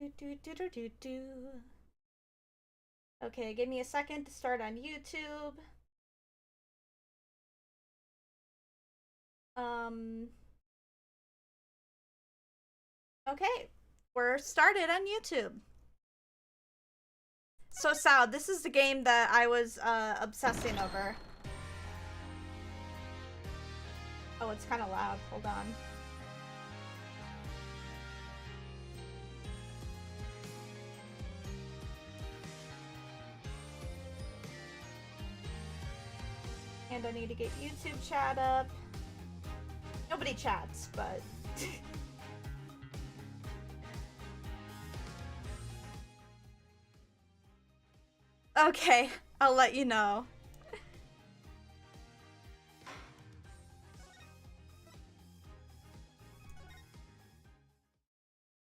Okay, give me a second to start on YouTube. Okay, we're started on YouTube. So Sal, this is the game that I was obsessing over. Oh, it's kind of loud. Hold on. And I need to get YouTube chat up. Nobody chats, but... Okay, I'll let you know.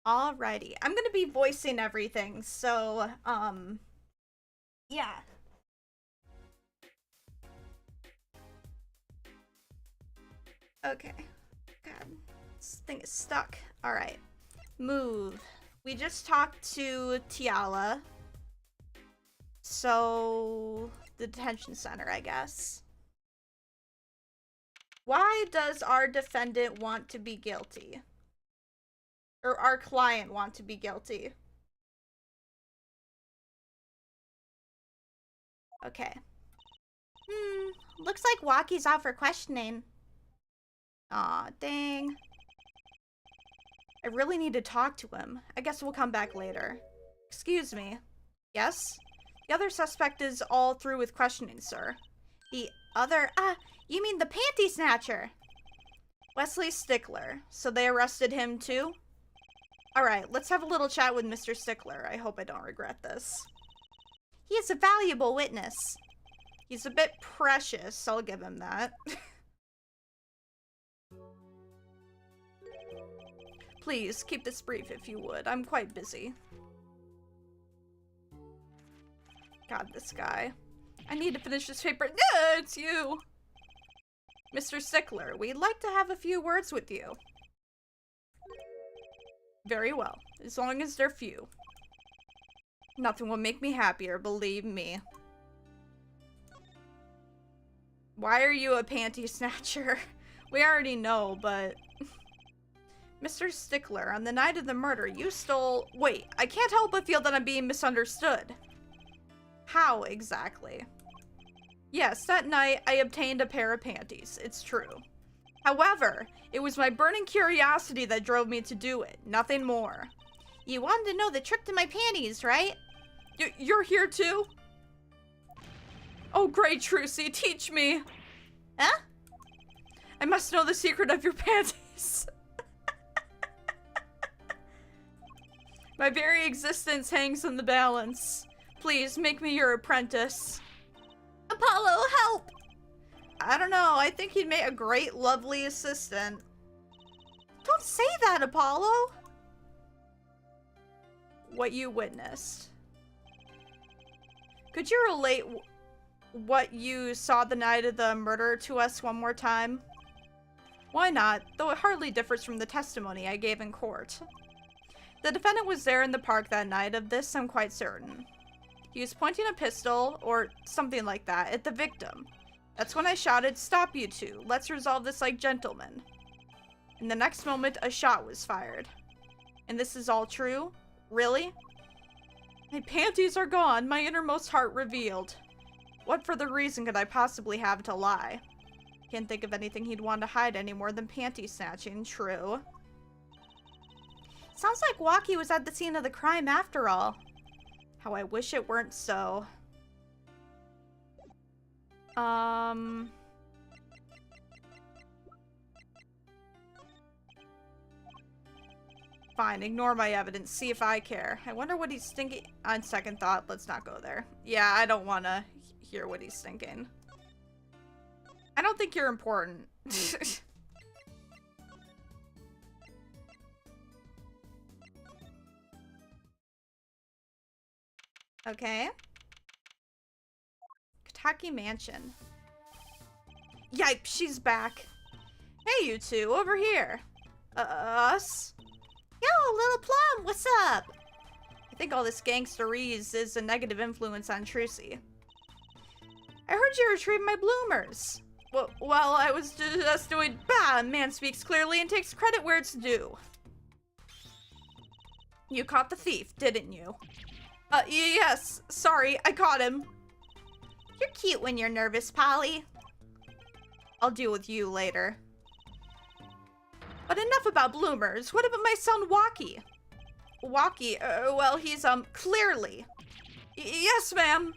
Alrighty, I'm gonna be voicing everything, so, yeah. Okay. God, this thing is stuck. Alright. Move. We just talked to Tiala. So, the detention center, I guess. Why does our defendant want to be guilty? Or our client want to be guilty? Okay. Looks like Waki's out for questioning. Aw, dang. I really need to talk to him. I guess we'll come back later. Excuse me. Yes? The other suspect is all through with questioning, sir. The other... you mean the panty snatcher? Wesley Stickler. So they arrested him too? Alright, let's have a little chat with Mr. Stickler. I hope I don't regret this. He is a valuable witness. He's a bit precious, I'll give him that. Please, keep this brief if you would. I'm quite busy. God, this guy. I need to finish this paper. No, it's you! Mr. Stickler, we'd like to have a few words with you. Very well, as long as they're few. Nothing will make me happier, believe me. Why are you a panty snatcher? We already know, but... Mr. Stickler, on the night of the murder, you stole... Wait, I can't help but feel that I'm being misunderstood. How exactly? Yes, that night I obtained a pair of panties. It's true. However, it was my burning curiosity that drove me to do it. Nothing more. You wanted to know the trick to my panties, right? You're here too? Oh, great, Trucy, teach me. Huh? I must know the secret of your panties. My very existence hangs in the balance. Please, make me your apprentice. Apollo, help! I don't know, I think he'd make a great, lovely assistant. Don't say that, Apollo! What you witnessed. Could you relate what you saw the night of the murder to us one more time? Why not, though it hardly differs from the testimony I gave in court. The defendant was there in the park that night, of this I'm quite certain. He was pointing a pistol, or something like that, at the victim. That's when I shouted, "Stop, you two. Let's resolve this like gentlemen." In the next moment, a shot was fired. And this is all true? Really? My panties are gone, my innermost heart revealed. What further reason could I possibly have to lie? Can't think of anything he'd want to hide any more than panty snatching, true. Sounds like Waki was at the scene of the crime after all. How I wish it weren't so. Fine, ignore my evidence, see if I care. I wonder what he's thinking. On second thought, let's not go there. Yeah, I don't want to hear what he's thinking. I don't think you're important. Okay. Kataki Mansion. Yipe, she's back. Hey, you two, over here. Us? Yo, Little Plum, what's up? think all this gangsterese is a negative influence on Trucy. I heard you retrieved my bloomers. Well, I was just doing man speaks clearly and takes credit where it's due. You caught the thief, didn't you? Yes. Sorry, I caught him. You're cute when you're nervous, Polly. I'll deal with you later. But enough about bloomers. What about my son, Walkie? Walkie? Well, he's, clearly. Yes, ma'am.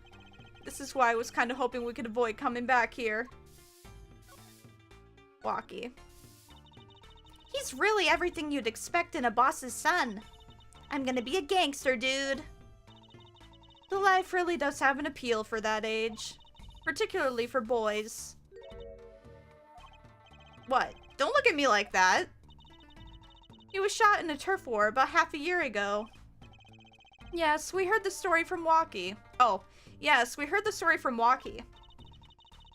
This is why I was kind of hoping we could avoid coming back here. Walkie. He's really everything you'd expect in a boss's son. I'm gonna be a gangster, dude. The life really does have an appeal for that age. Particularly for boys. What? Don't look at me like that. He was shot in a turf war about half a year ago. Yes, we heard the story from Walkie. Oh, yes, we heard the story from Walkie.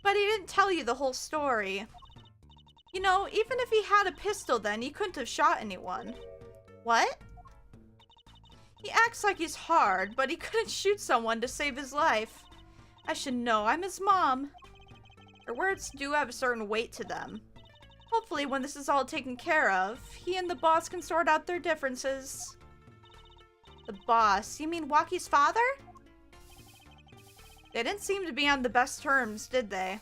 But he didn't tell you the whole story. You know, even if he had a pistol then, he couldn't have shot anyone. What? He acts like he's hard, but he couldn't shoot someone to save his life. I should know, I'm his mom. Her words do have a certain weight to them. Hopefully, when this is all taken care of, he and the boss can sort out their differences. The boss? You mean Walkie's father? They didn't seem to be on the best terms, did they?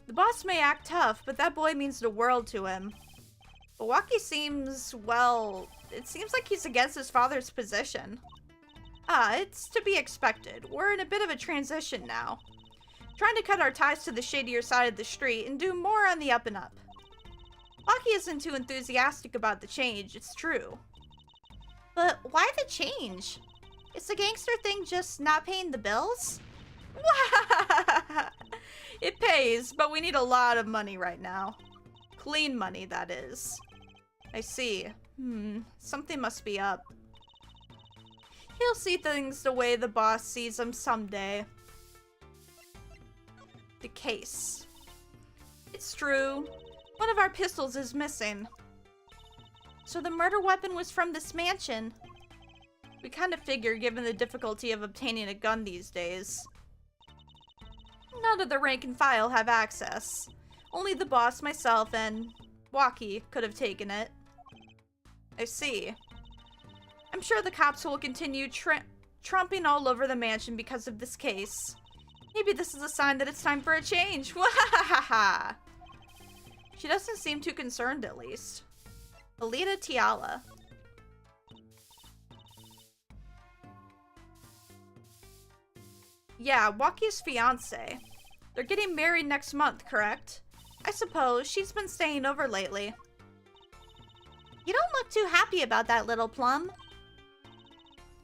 The boss may act tough, but that boy means the world to him. But Walkie seems, well, it seems like he's against his father's position. It's to be expected. We're in a bit of a transition now. Trying to cut our ties to the shadier side of the street and do more on the up and up. Walkie isn't too enthusiastic about the change, it's true. But why the change? Is the gangster thing just not paying the bills? It pays, but we need a lot of money right now. Clean money, that is. I see. Something must be up. He'll see things the way the boss sees them someday. The case. It's true. One of our pistols is missing. So the murder weapon was from this mansion. We kind of figure, given the difficulty of obtaining a gun these days. None of the rank and file have access. Only the boss, myself, and Walkie could have taken it. I see. I'm sure the cops will continue tromping all over the mansion because of this case. Maybe this is a sign that it's time for a change. Wahahaha! She doesn't seem too concerned, at least. Alita Tiala. Yeah, Walkie's fiance. They're getting married next month, correct? I suppose. She's been staying over lately. You don't look too happy about that, little plum.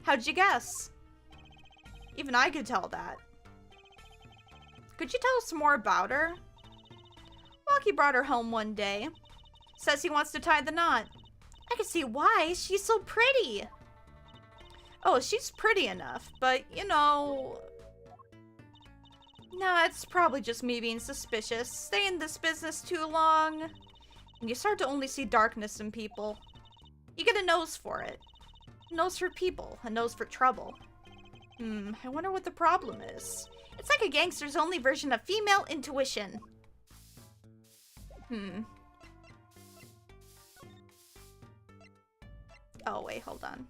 How'd you guess? Even I could tell that. Could you tell us more about her? Walkie brought her home one day. Says he wants to tie the knot. I can see why. She's so pretty. Oh, she's pretty enough, but, you know... Nah, it's probably just me being suspicious. Stay in this business too long, and you start to only see darkness in people. You get a nose for it. A nose for people, a nose for trouble. I wonder what the problem is. It's like a gangster's only version of female intuition. Oh, wait, hold on.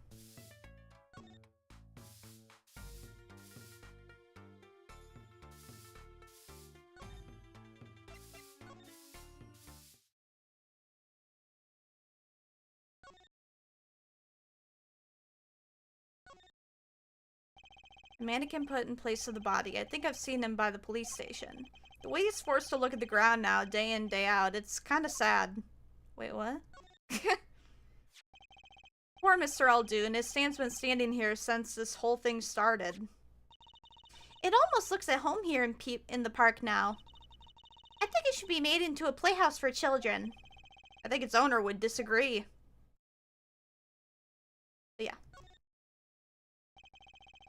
A mannequin put in place of the body. I think I've seen him by the police station. The way he's forced to look at the ground now, day in, day out, it's kind of sad. Wait, what? Poor Mr. Aldoon. His stand's been standing here since this whole thing started. It almost looks at home here in the park now. I think it should be made into a playhouse for children. I think its owner would disagree. But yeah.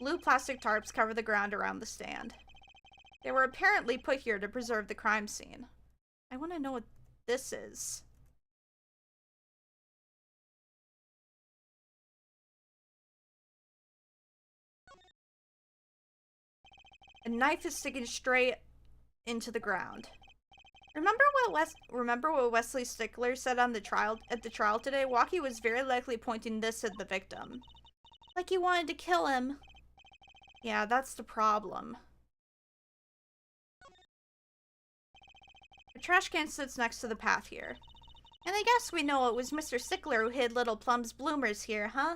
Blue plastic tarps cover the ground around the stand. They were apparently put here to preserve the crime scene. I want to know what this is. A knife is sticking straight into the ground. Remember what Wesley Stickler said on the trial today? Walkie was very likely pointing this at the victim. Like he wanted to kill him. Yeah, that's the problem. The trash can sits next to the path here. And I guess we know it was Mr. Stickler who hid Little Plum's bloomers here, huh?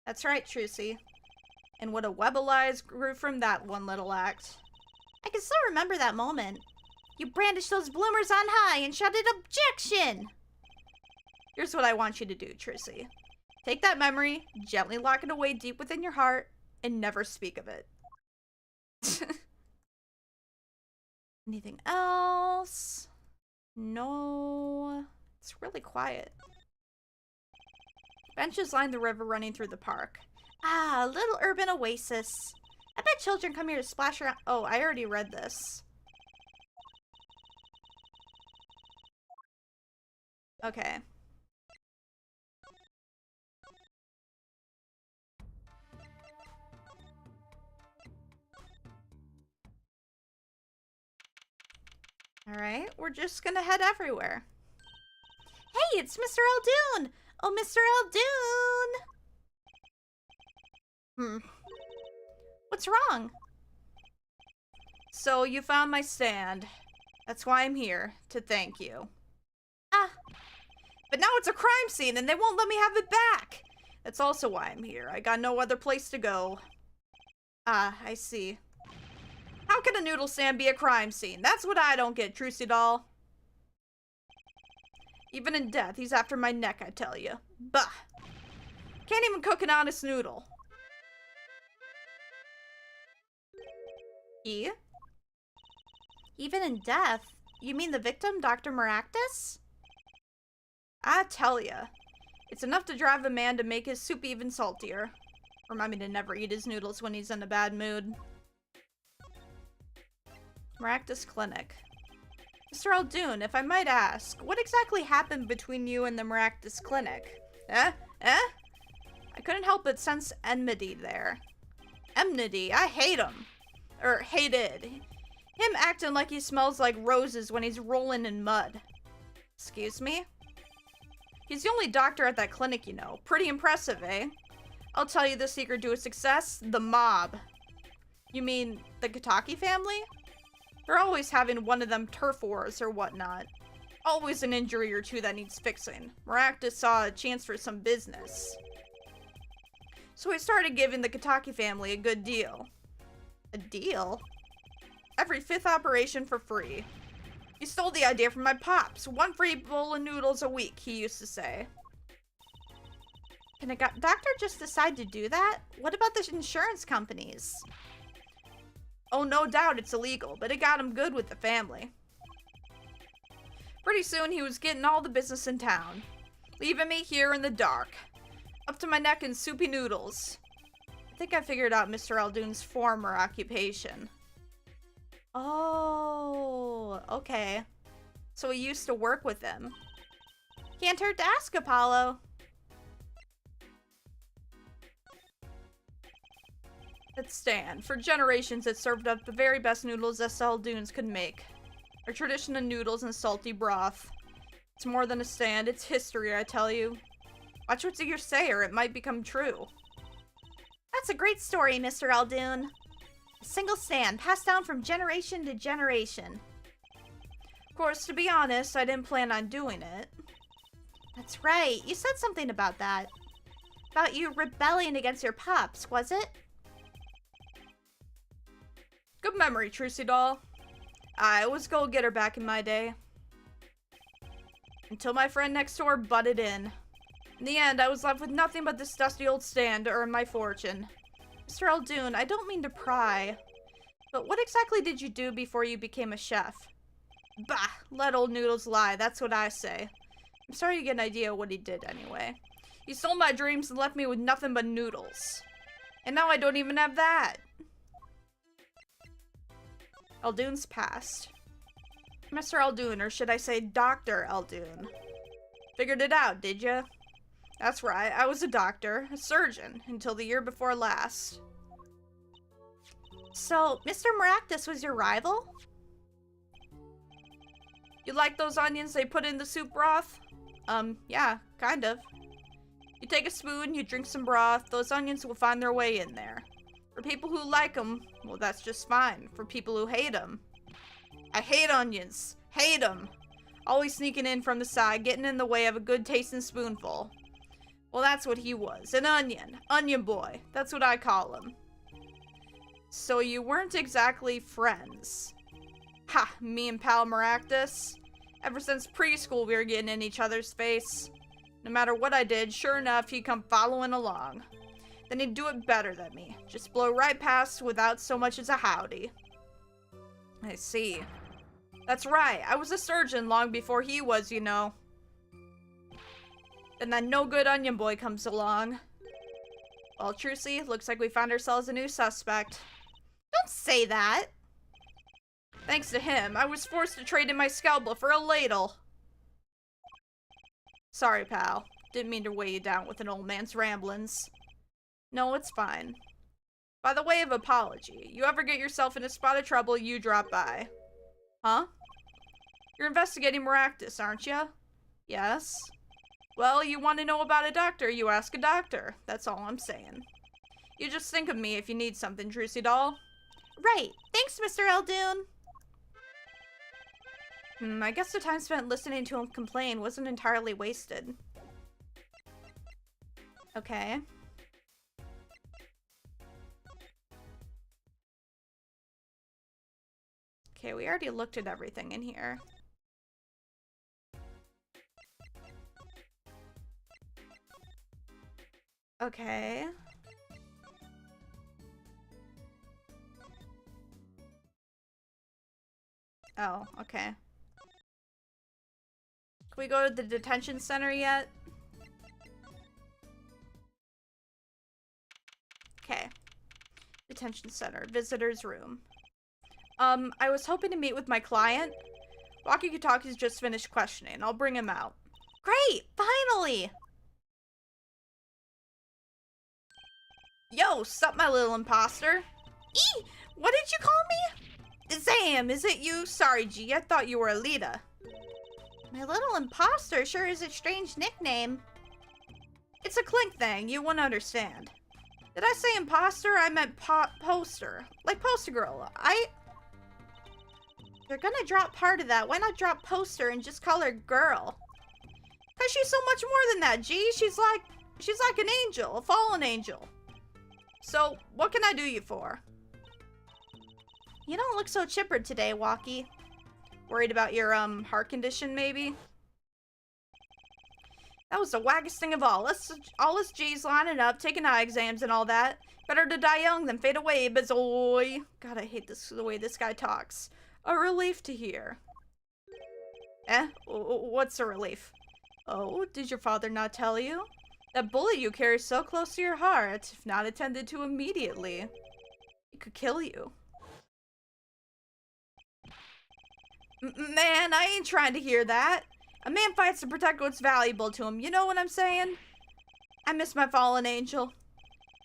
That's right, Trucy. And what a web of lies grew from that one little act. I can still remember that moment. You brandished those bloomers on high and shouted objection! Here's what I want you to do, Trucy. Take that memory, gently lock it away deep within your heart, and never speak of it. Anything else? No. It's really quiet. Benches line the river running through the park. Ah, a little urban oasis. I bet children come here to splash around. Oh, I already read this. Okay. Alright, we're just gonna head everywhere. Hey, it's Mr. Eldoon! Oh, Mr. Eldoon! What's wrong? So, you found my stand. That's why I'm here, to thank you. Ah. But now it's a crime scene and they won't let me have it back! That's also why I'm here. I got no other place to go. Ah, I see. How can a noodle stand be a crime scene? That's what I don't get, Trucy doll. Even in death, he's after my neck, I tell you. Bah! Can't even cook an honest noodle. Even in death? You mean the victim, Dr. Maractus? I tell ya. It's enough to drive a man to make his soup even saltier. Remind me to never eat his noodles when he's in a bad mood. Maractus Clinic. Mr. Eldoon, if I might ask, what exactly happened between you and the Maractus Clinic? I couldn't help but sense enmity there. Enmity? I hate him. Or hated. Him acting like he smells like roses when he's rolling in mud. Excuse me? He's the only doctor at that clinic, you know. Pretty impressive, eh? I'll tell you the secret to his success. The mob. You mean the Kataki family? They're always having one of them turf wars or whatnot. Always an injury or two that needs fixing. Maractus saw a chance for some business. So he started giving the Kataki family a good deal. A deal? Every 5th operation for free. He stole the idea from my pops. 1 free bowl of noodles a week, he used to say. Can a doctor just decide to do that? What about the insurance companies? Oh, no doubt it's illegal, but it got him good with the family. Pretty soon he was getting all the business in town, leaving me here in the dark, up to my neck in soupy noodles. I think I figured out Mr. Eldoon's former occupation. Oh, okay. So he used to work with him. Can't hurt to ask, Apollo. Let's stand. For generations, it served up the very best noodles that Eldoons could make. A tradition of noodles and salty broth. It's more than a stand, it's history, I tell you. Watch what you say or it might become true. That's a great story, Mr. Eldoon. A single stand, passed down from generation to generation. Of course, to be honest, I didn't plan on doing it. That's right, you said something about that. About you rebelling against your pops, was it? Good memory, Trucy doll. I was go-getter back in my day. Until my friend next door butted in. In the end, I was left with nothing but this dusty old stand to earn my fortune. Mr. Eldoon, I don't mean to pry, but what exactly did you do before you became a chef? Bah, let old noodles lie, that's what I say. I'm starting to get an idea of what he did anyway. He stole my dreams and left me with nothing but noodles. And now I don't even have that. Eldoon's past. Mr. Eldoon, or should I say Dr. Eldoon. Figured it out, did ya? That's right, I was a doctor, a surgeon, until the year before last. So, Mr. Maractus was your rival? You like those onions they put in the soup broth? Yeah, kind of. You take a spoon, you drink some broth, those onions will find their way in there. For people who like them, well, that's just fine. For people who hate them, I hate onions. Hate them. Always sneaking in from the side, getting in the way of a good tasting spoonful. Well, that's what he was. An onion. Onion boy. That's what I call him. So you weren't exactly friends. Ha, me and pal Maractus. Ever since preschool, we were getting in each other's face. No matter what I did, sure enough, he'd come following along. Then he'd do it better than me. Just blow right past without so much as a howdy. I see. That's right, I was a surgeon long before he was, you know. Then that no-good onion boy comes along. Well, Trucy, looks like we found ourselves a new suspect. Don't say that! Thanks to him, I was forced to trade in my scalpel for a ladle. Sorry, pal. Didn't mean to weigh you down with an old man's ramblings. No, it's fine. By the way of apology, you ever get yourself in a spot of trouble, you drop by. Huh? You're investigating Maractus, aren't you? Yes. Well, you want to know about a doctor, you ask a doctor. That's all I'm saying. You just think of me if you need something, Trucy doll. Right. Thanks, Mr. Eldoon. I guess the time spent listening to him complain wasn't entirely wasted. Okay. Okay, we already looked at everything in here. Okay. Oh, okay. Can we go to the detention center yet? Okay. Detention center, visitor's room. I was hoping to meet with my client. Walkie-talkie's just finished questioning. I'll bring him out. Great! Finally! Yo, sup, my little imposter? Eee! What did you call me? Zam, is it you? Sorry, G, I thought you were Alita. My little imposter sure is a strange nickname. It's a Clink thing, you wouldn't understand. Did I say imposter? I meant poster. Like poster girl. You're gonna drop part of that. Why not drop poster and just call her girl? Cause she's so much more than that, G. She's like an angel, a fallen angel. So, what can I do you for? You don't look so chipper today, Walkie. Worried about your, heart condition, maybe? That was the wackest thing of all. All us G's lining up, taking eye exams and all that. Better to die young than fade away, bazoy. God, I hate the way this guy talks. A relief to hear. Eh? What's a relief? Oh, did your father not tell you? That bullet you carry so close to your heart, if not attended to immediately, it could kill you. Man, I ain't trying to hear that. A man fights to protect what's valuable to him, you know what I'm saying? I miss my fallen angel.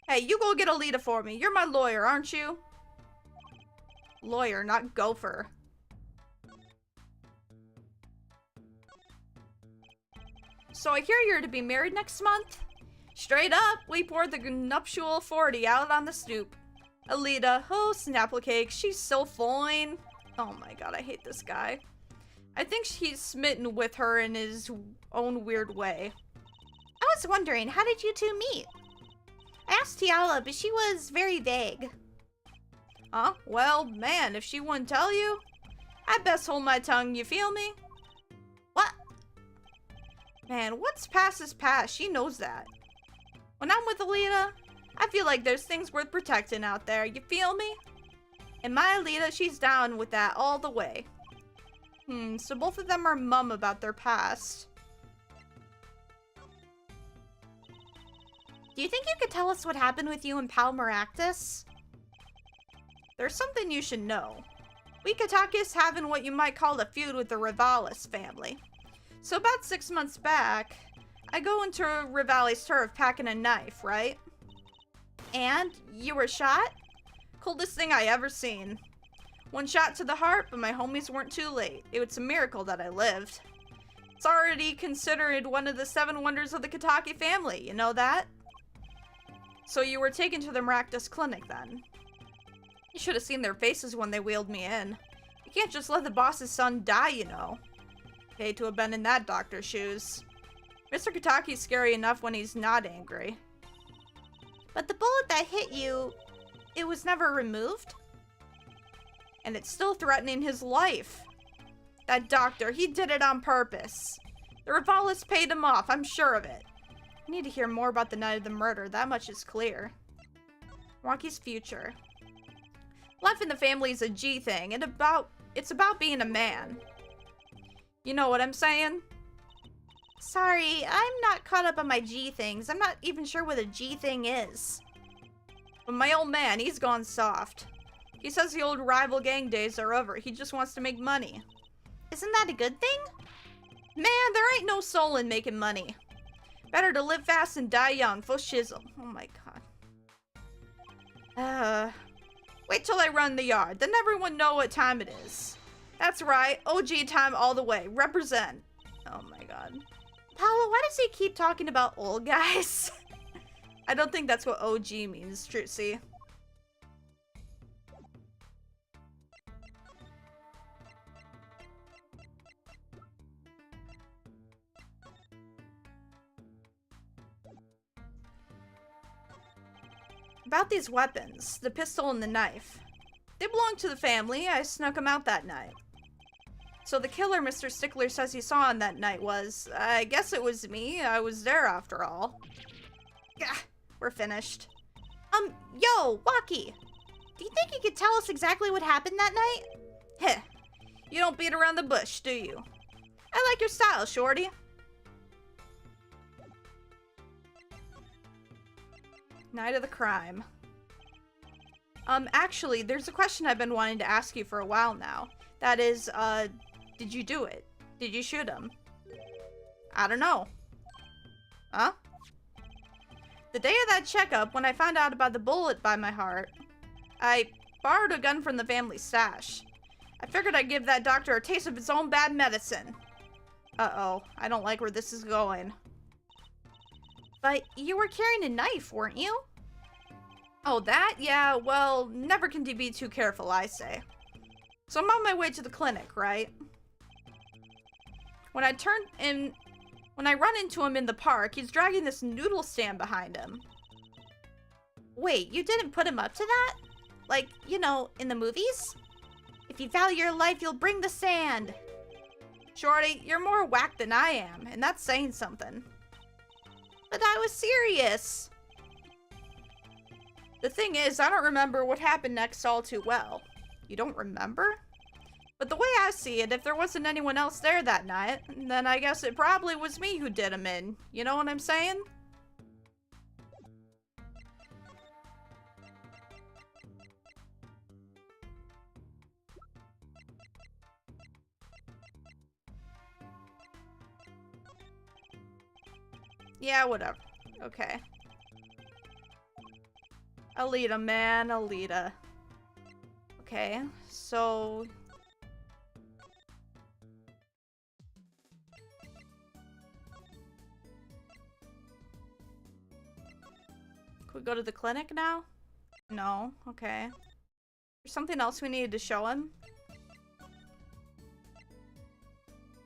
Hey, you go get Alita for me. You're my lawyer, aren't you? Lawyer, not gopher. So I hear you're to be married next month? Straight up, we poured the nuptial 40 out on the stoop. Alita, oh snapplecake, she's so fine. Oh my god, I hate this guy. I think he's smitten with her in his own weird way. I was wondering, how did you two meet? I asked Tiala, but she was very vague. Huh? Well, man, if she wouldn't tell you, I'd best hold my tongue, you feel me? What? Man, what's past is past, she knows that. When I'm with Alita, I feel like there's things worth protecting out there, you feel me? And my Alita, she's down with that all the way. So both of them are mum about their past. Do you think you could tell us what happened with you and Pal Maractus? There's something you should know. We Katakis having what you might call a feud with the Rivalis family. So about 6 months back, I go into Rivali's turf packing a knife, right? And you were shot? Coldest thing I ever seen. One shot to the heart, but my homies weren't too late. It was a miracle that I lived. It's already considered one of the 7 wonders of the Kitaki family, you know that? So you were taken to the miraculous clinic then. You should have seen their faces when they wheeled me in. You can't just let the boss's son die, you know. Hate to have been in that doctor's shoes. Mr. Kitaki's scary enough when he's not angry. But the bullet that hit you, it was never removed? And it's still threatening his life. That doctor, he did it on purpose. The Rivales paid him off, I'm sure of it. I need to hear more about the night of the murder, that much is clear. Wonky's future. Life in the family is a G thing, and it's about being a man. You know what I'm saying? Sorry, I'm not caught up on my G things. I'm not even sure what a G thing is. But my old man, he's gone soft. He says the old rival gang days are over. He just wants to make money. Isn't that a good thing? Man, there ain't no soul in making money. Better to live fast and die young. Full shizzle. Oh my god. Wait till I run the yard. Then everyone know what time it is. That's right. OG time all the way. Represent. Oh my god. Paolo, why does he keep talking about old guys? I don't think that's what OG means, Trutzy. About these weapons, the pistol and the knife. They belong to the family. I snuck them out that night. So the killer Mr. Stickler says he saw on that night was, I guess it was me. I was there after all. Yeah, we're finished. Yo, Waki. Do you think you could tell us exactly what happened that night? Heh, you don't beat around the bush, do you? I like your style, shorty. Night of the crime. Actually, there's a question I've been wanting to ask you for a while now. That is, did you do it? Did you shoot him? I don't know. Huh? The day of that checkup, when I found out about the bullet by my heart, I borrowed a gun from the family stash. I figured I'd give that doctor a taste of his own bad medicine. Uh-oh, I don't like where this is going. But you were carrying a knife, weren't you? Oh, that? Yeah, well, never can be too careful, I say. So I'm on my way to the clinic, right? When I run into him in the park, he's dragging this noodle stand behind him. Wait, you didn't put him up to that? Like, you know, in the movies? If you value your life, you'll bring the sand. Shorty, you're more whack than I am, and that's saying something. But I was serious. The thing is, I don't remember what happened next all too well. You don't remember? But the way I see it, if there wasn't anyone else there that night, then I guess it probably was me who did him in. You know what I'm saying? Yeah, whatever. Okay. Alita, man. Alita. Okay, so... Can we go to the clinic now? No? Okay. There's something else we needed to show him?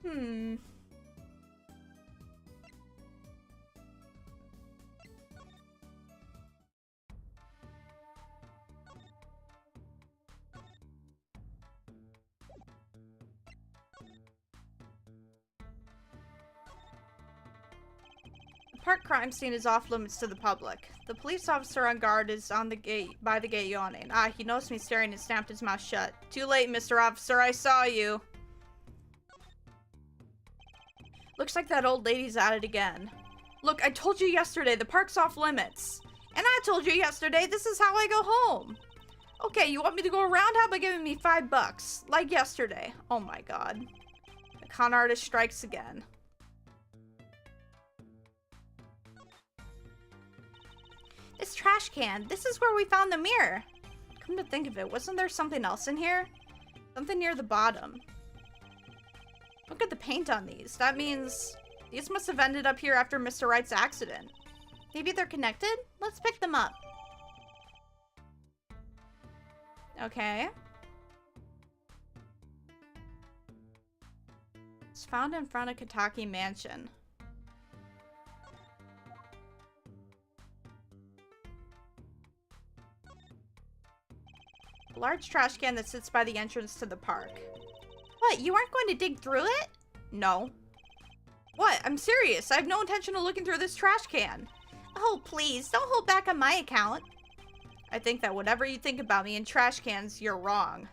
The park crime scene is off limits to the public. The police officer on guard is on the gate, by the gate yawning. Ah, he noticed me staring and snapped his mouth shut. Too late, Mr. Officer, I saw you. Looks like that old lady's at it again. Look, I told you yesterday, the park's off limits. And I told you yesterday, this is how I go home. Okay, you want me to go around? How about giving me $5? Like yesterday. Oh my god. The con artist strikes again. This trash can. This is where we found the mirror. Come to think of it, wasn't there something else in here? Something near the bottom. Look at the paint on these. That means these must have ended up here after Mr. Wright's accident. Maybe they're connected? Let's pick them up. Okay. It's found in front of Kataki Mansion. A large trash can that sits by the entrance to the park. What, you aren't going to dig through it? No. What? I'm serious. I have no intention of looking through this trash can. Oh, please, don't hold back on my account. I think that whatever you think about me in trash cans, you're wrong.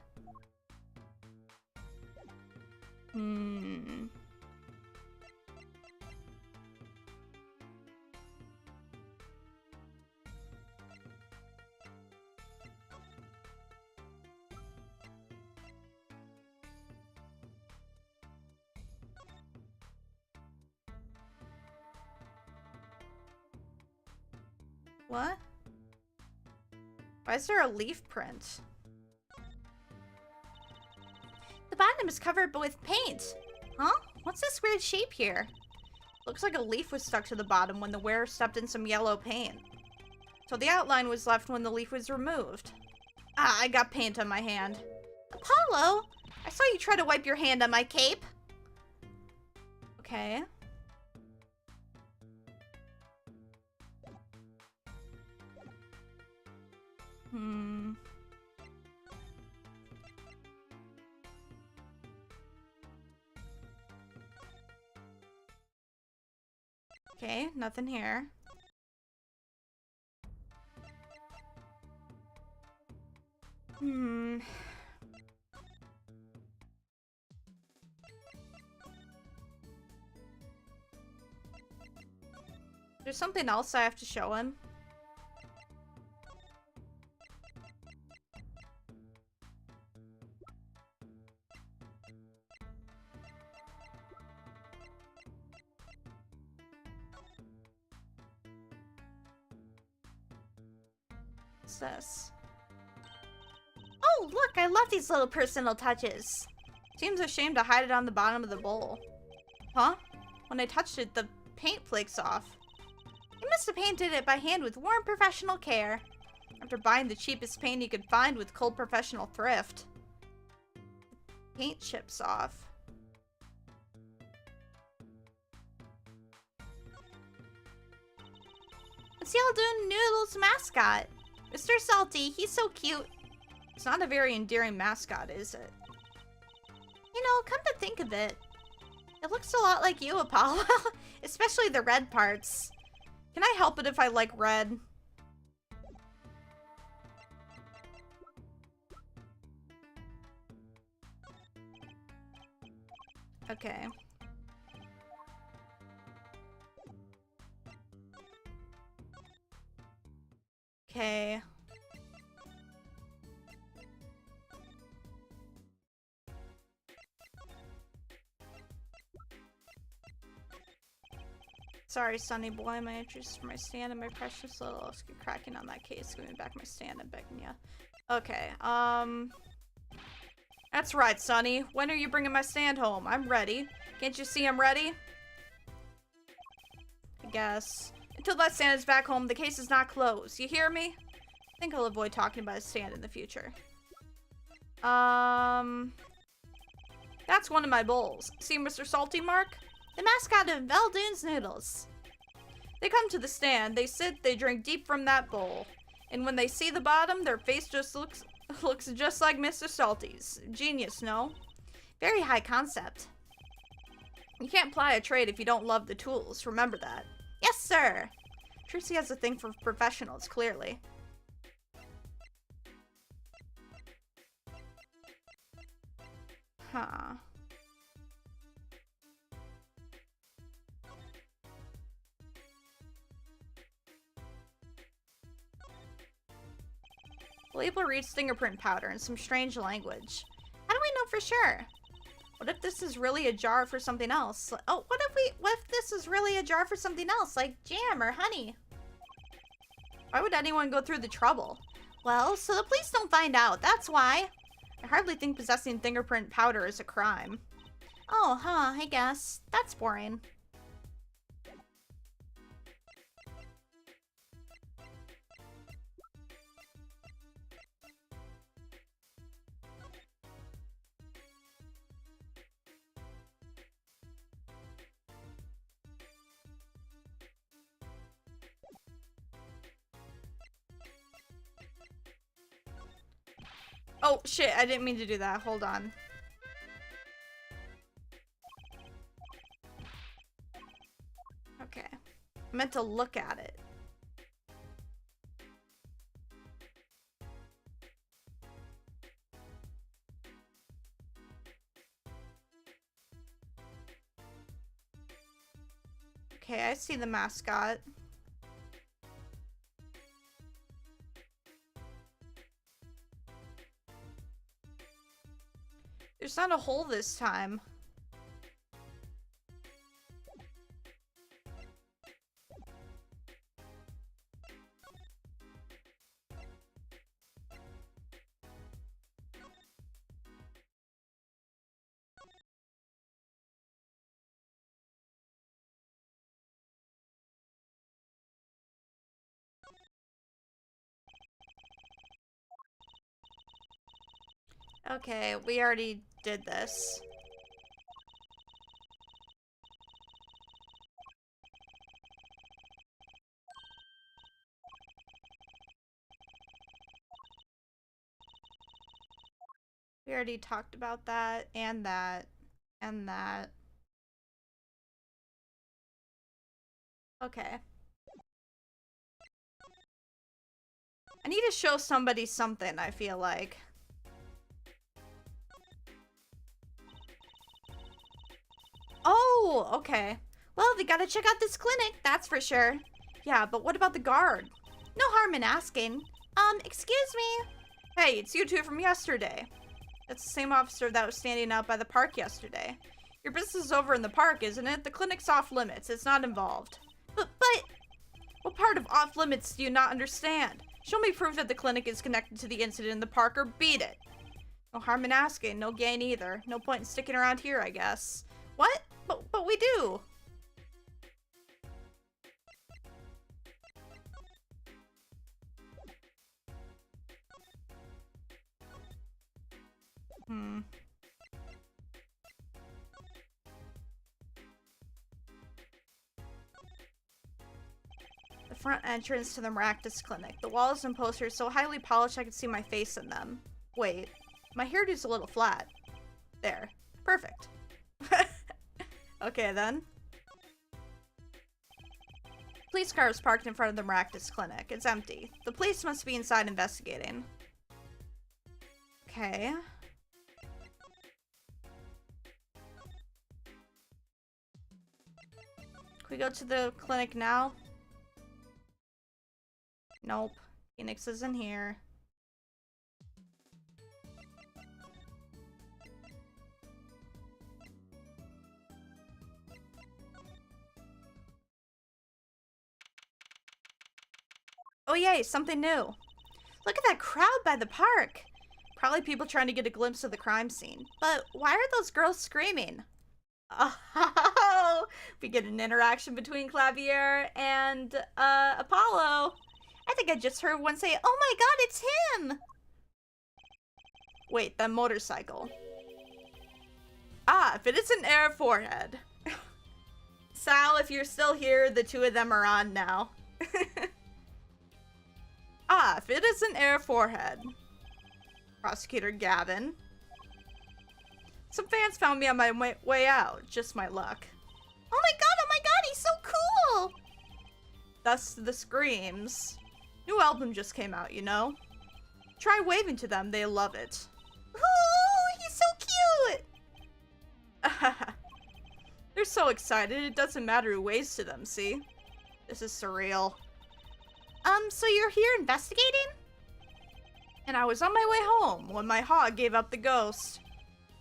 What? Why is there a leaf print? The bottom is covered with paint. Huh? What's this weird shape here? Looks like a leaf was stuck to the bottom when the wearer stepped in some yellow paint. So the outline was left when the leaf was removed. Ah, I got paint on my hand. Apollo! I saw you try to wipe your hand on my cape. Okay. Okay, nothing here. There's something else I have to show him. What's this? Oh, look, I love these little personal touches. Seems a shame to hide it on the bottom of the bowl. Huh? When I touched it, the paint flakes off. You must have painted it by hand with warm professional care. After buying the cheapest paint you could find with cold professional thrift. Paint chips off. What's y'all doing Noodle's mascot? Mr. Salty, he's so cute. It's not a very endearing mascot, is it? You know, come to think of it, it looks a lot like you, Apollo. Especially the red parts. Can I help it if I like red? Okay. Okay. Sorry, Sonny boy, my interest for my stand and my precious little Oscar cracking on that case. Give me back my stand and begging ya. Okay, that's right, Sonny. When are you bringing my stand home? I'm ready. Can't you see I'm ready? I guess. Until that stand is back home, the case is not closed. You hear me? I think I'll avoid talking about a stand in the future. That's one of my bowls. See Mr. Salty Mark? The mascot of Veldoon's Noodles. They come to the stand, they sit, they drink deep from that bowl. And when they see the bottom, their face just looks just like Mr. Salty's. Genius, no? Very high concept. You can't ply a trade if you don't love the tools, remember that. Yes, sir! Trixie has a thing for professionals, clearly. Huh. The label reads fingerprint powder in some strange language. How do we know for sure? What if this is really a jar for something else? Oh, what if this is really a jar for something else, like jam or honey? Why would anyone go through the trouble? Well, so the police don't find out, that's why. I hardly think possessing fingerprint powder is a crime. Oh, huh, I guess. That's boring. Oh, shit, I didn't mean to do that. Hold on. Okay. I meant to look at it. Okay, I see the mascot. There's not a hole this time. Okay, we already did this. We already talked about that, and that, and that. Okay. I need to show somebody something, I feel like. Oh, okay. Well, we gotta check out this clinic, that's for sure. Yeah, but what about the guard? No harm in asking. Excuse me? Hey, it's you two from yesterday. It's the same officer that was standing out by the park yesterday. Your business is over in the park, isn't it? The clinic's off limits. It's not involved. But, what part of off limits do you not understand? Show me proof that the clinic is connected to the incident in the park or beat it. No harm in asking, no gain either. No point in sticking around here, I guess. What? But we do. The front entrance to the Maractus Clinic. The walls and posters so highly polished I could see my face in them. Wait, my hairdo's a little flat. There. Perfect. Okay, then. Police car is parked in front of the Maractus Clinic. It's empty. The police must be inside investigating. Okay. Can we go to the clinic now? Nope. Phoenix isn't here. Oh yay, something new. Look at that crowd by the park. Probably people trying to get a glimpse of the crime scene. But why are those girls screaming? Oh, we get an interaction between Clavier and Apollo. I think I just heard one say, "Oh my god, it's him!" Wait, that motorcycle. Ah, if it isn't Air Forehead. Sal, if you're still here, the two of them are on now. Ah, if it isn't Air Forehead. Prosecutor Gavin. Some fans found me on my way out. Just my luck. Oh my god, he's so cool! Thus the screams. New album just came out, you know? Try waving to them, they love it. Oh, he's so cute! They're so excited, it doesn't matter who waves to them, see? This is surreal. So you're here investigating? And I was on my way home when my hog gave up the ghost.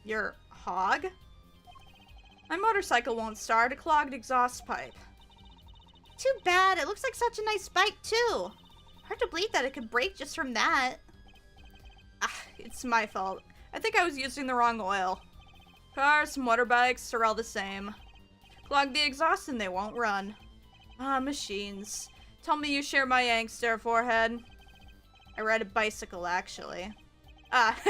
Your hog? My motorcycle won't start, a clogged exhaust pipe. Too bad, it looks like such a nice bike too. Hard to believe that it could break just from that. Ah, it's my fault. I think I was using the wrong oil. Cars, motorbikes are all the same. Clog the exhaust and they won't run. Ah, machines. Tell me you share my angst there, forehead. I ride a bicycle, actually. Ah,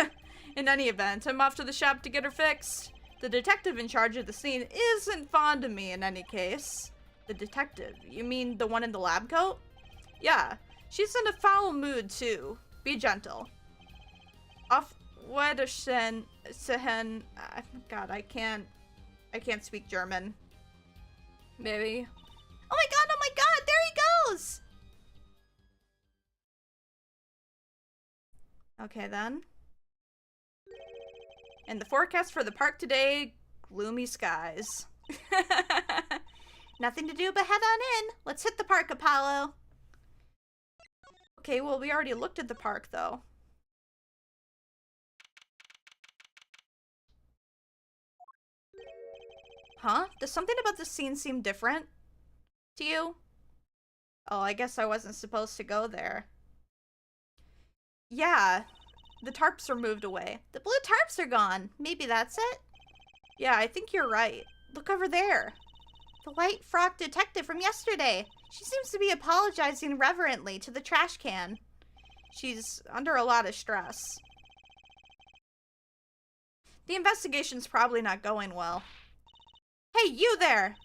in any event, I'm off to the shop to get her fixed. The detective in charge of the scene isn't fond of me in any case. The detective? You mean the one in the lab coat? Yeah, she's in a foul mood, too. Be gentle. Off Wederschen, Sehen. God, I can't speak German. Maybe. Oh my god, there he goes! Okay, then. And the forecast for the park today, gloomy skies. Nothing to do but head on in. Let's hit the park, Apollo. Okay, well, we already looked at the park, though. Huh? Does something about the scene seem different to you? Oh, I guess I wasn't supposed to go there. Yeah, the tarps are moved away. The blue tarps are gone. Maybe that's it? Yeah, I think you're right. Look over there. The white frock detective from yesterday. She seems to be apologizing reverently to the trash can. She's under a lot of stress. The investigation's probably not going well. Hey, you there!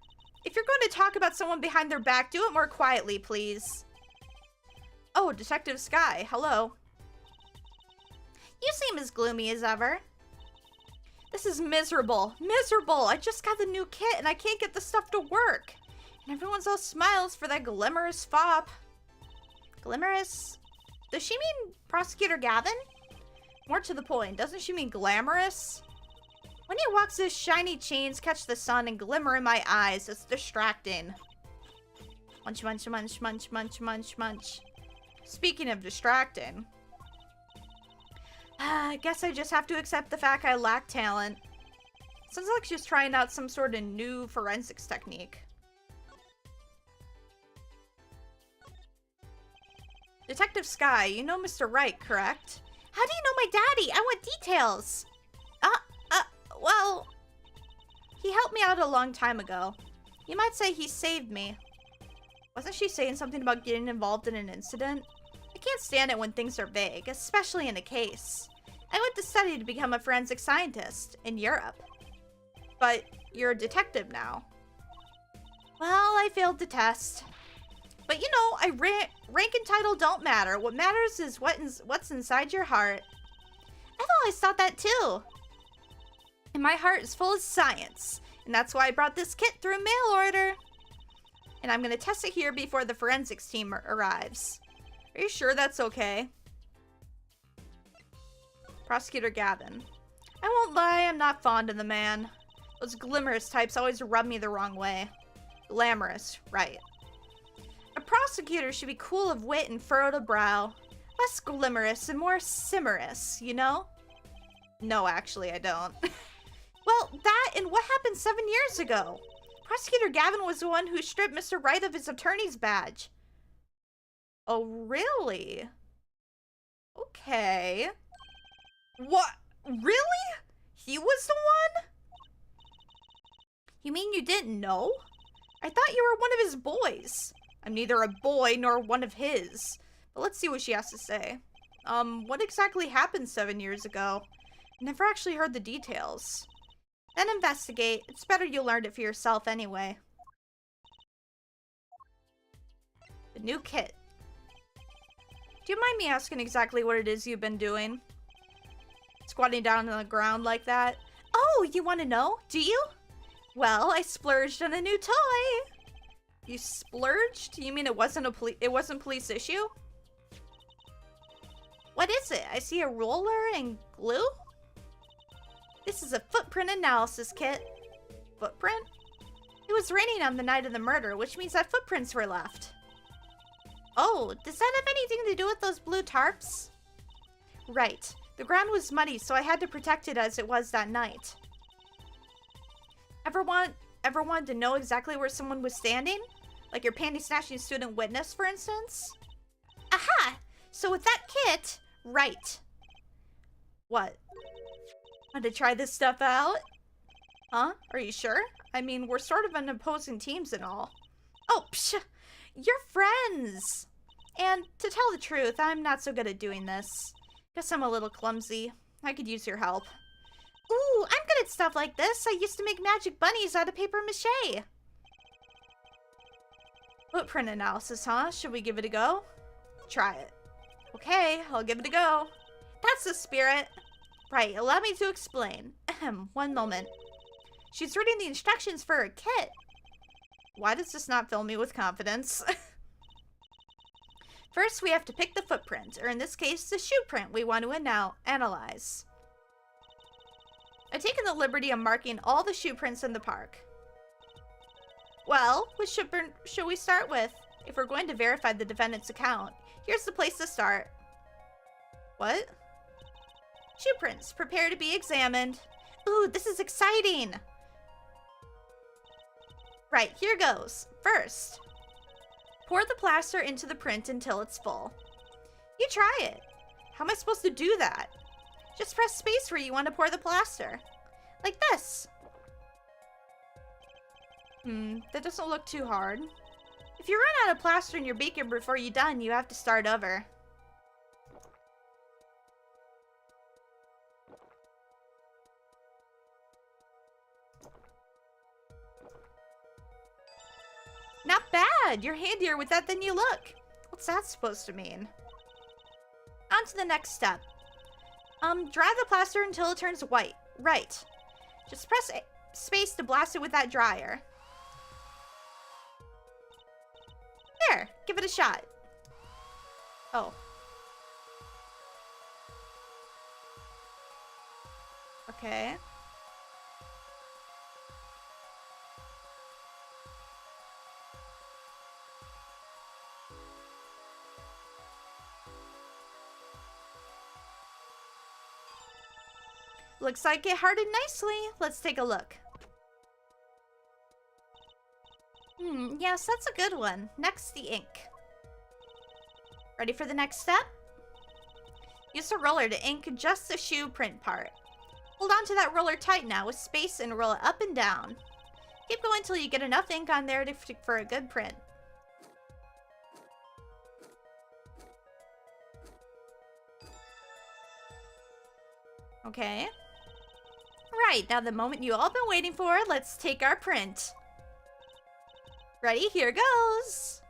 If you're going to talk about someone behind their back, do it more quietly, please. Oh, Detective Sky, hello. You seem as gloomy as ever. This is miserable. Miserable! I just got the new kit and I can't get the stuff to work. And everyone's all smiles for that glamorous fop. Glamorous? Does she mean Prosecutor Gavin? More to the point, doesn't she mean glamorous? When he walks, his shiny chains catch the sun and glimmer in my eyes. It's distracting. Munch, munch, munch, munch, munch, munch, munch. Speaking of distracting. I guess I just have to accept the fact I lack talent. Sounds like she's trying out some sort of new forensics technique. Detective Sky, you know Mr. Wright, correct? How do you know my daddy? I want details. Well, he helped me out a long time ago. You might say he saved me. Wasn't she saying something about getting involved in an incident? I can't stand it when things are vague, especially in a case. I went to study to become a forensic scientist in Europe. But you're a detective now. Well, I failed the test. But you know, rank and title don't matter. What matters is what's inside your heart. I've always thought that too. And my heart is full of science. And that's why I brought this kit through mail order. And I'm going to test it here before the forensics team arrives. Are you sure that's okay? Prosecutor Gavin. I won't lie, I'm not fond of the man. Those glamorous types always rub me the wrong way. Glamorous, right. A prosecutor should be cool of wit and furrowed of brow. Less glamorous and more simmerous, you know? No, actually, I don't. Well, that and what happened 7 years ago? Prosecutor Gavin was the one who stripped Mr. Wright of his attorney's badge. Oh, really? Okay. What? Really? He was the one? You mean you didn't know? I thought you were one of his boys. I'm neither a boy nor one of his. But let's see what she has to say. What exactly happened 7 years ago? I never actually heard the details. Then investigate. It's better you learned it for yourself anyway. The new kit. Do you mind me asking exactly what it is you've been doing? Squatting down on the ground like that? Oh, you want to know? Do you? Well, I splurged on a new toy. You splurged? You mean it wasn't police issue? What is it? I see a roller and glue? This is a footprint analysis kit. Footprint? It was raining on the night of the murder, which means that footprints were left. Oh, does that have anything to do with those blue tarps? Right. The ground was muddy, so I had to protect it as it was that night. Ever wanted to know exactly where someone was standing? Like your panty-snatching student witness, for instance? Aha! So with that kit, right. What? Want to try this stuff out? Huh? Are you sure? I mean, we're sort of on opposing teams and all. Oh, psh! You're friends! And to tell the truth, I'm not so good at doing this. Guess I'm a little clumsy. I could use your help. Ooh, I'm good at stuff like this. I used to make magic bunnies out of paper mache. Footprint analysis, huh? Should we give it a go? Try it. Okay, I'll give it a go. That's the spirit. Right, allow me to explain. Ahem, one moment. She's reading the instructions for her kit. Why does this not fill me with confidence? First, we have to pick the footprint, or in this case, the shoe print we want to analyze. I've taken the liberty of marking all the shoe prints in the park. Well, which shoe print should we start with? If we're going to verify the defendant's account, here's the place to start. What? Shoe prints, prepare to be examined. Ooh, this is exciting! Right, here goes. First, pour the plaster into the print until it's full. You try it. How am I supposed to do that? Just press space where you want to pour the plaster. Like this. That doesn't look too hard. If you run out of plaster in your beaker before you're done, you have to start over. Not bad! You're handier with that than you look. What's that supposed to mean? On to the next step. Dry the plaster until it turns white. Right. Just press space to blast it with that dryer. There, give it a shot. Oh. Okay. Looks like it hardened nicely. Let's take a look. Yes, that's a good one. Next, the ink. Ready for the next step? Use a roller to ink just the shoe print part. Hold on to that roller tight now with space and roll it up and down. Keep going until you get enough ink on there for a good print. Okay. Right, now the moment you all been waiting for, let's take our print. Ready? Here goes!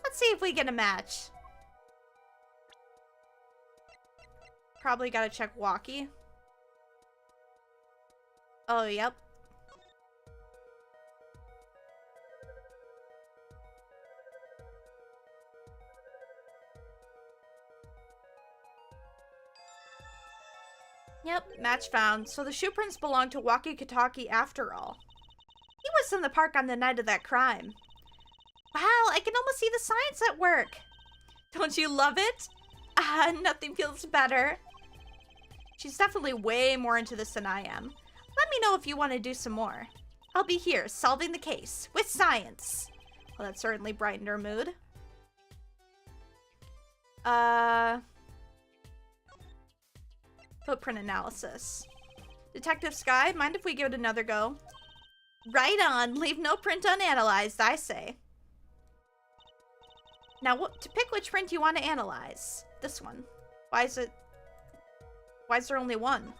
Let's see if we get a match. Probably gotta check walkie. Oh, yep. Yep, match found. So the shoe prints belong to Walkie Kataki after all. He was in the park on the night of that crime. Wow, I can almost see the science at work. Don't you love it? Ah, nothing feels better. She's definitely way more into this than I am. Let me know if you want to do some more. I'll be here, solving the case, with science. Well, that certainly brightened her mood. Footprint analysis. Detective Sky, mind if we give it another go? Right on. Leave no print unanalyzed, I say. Now, to pick which print you want to analyze. This one. Why is there only one?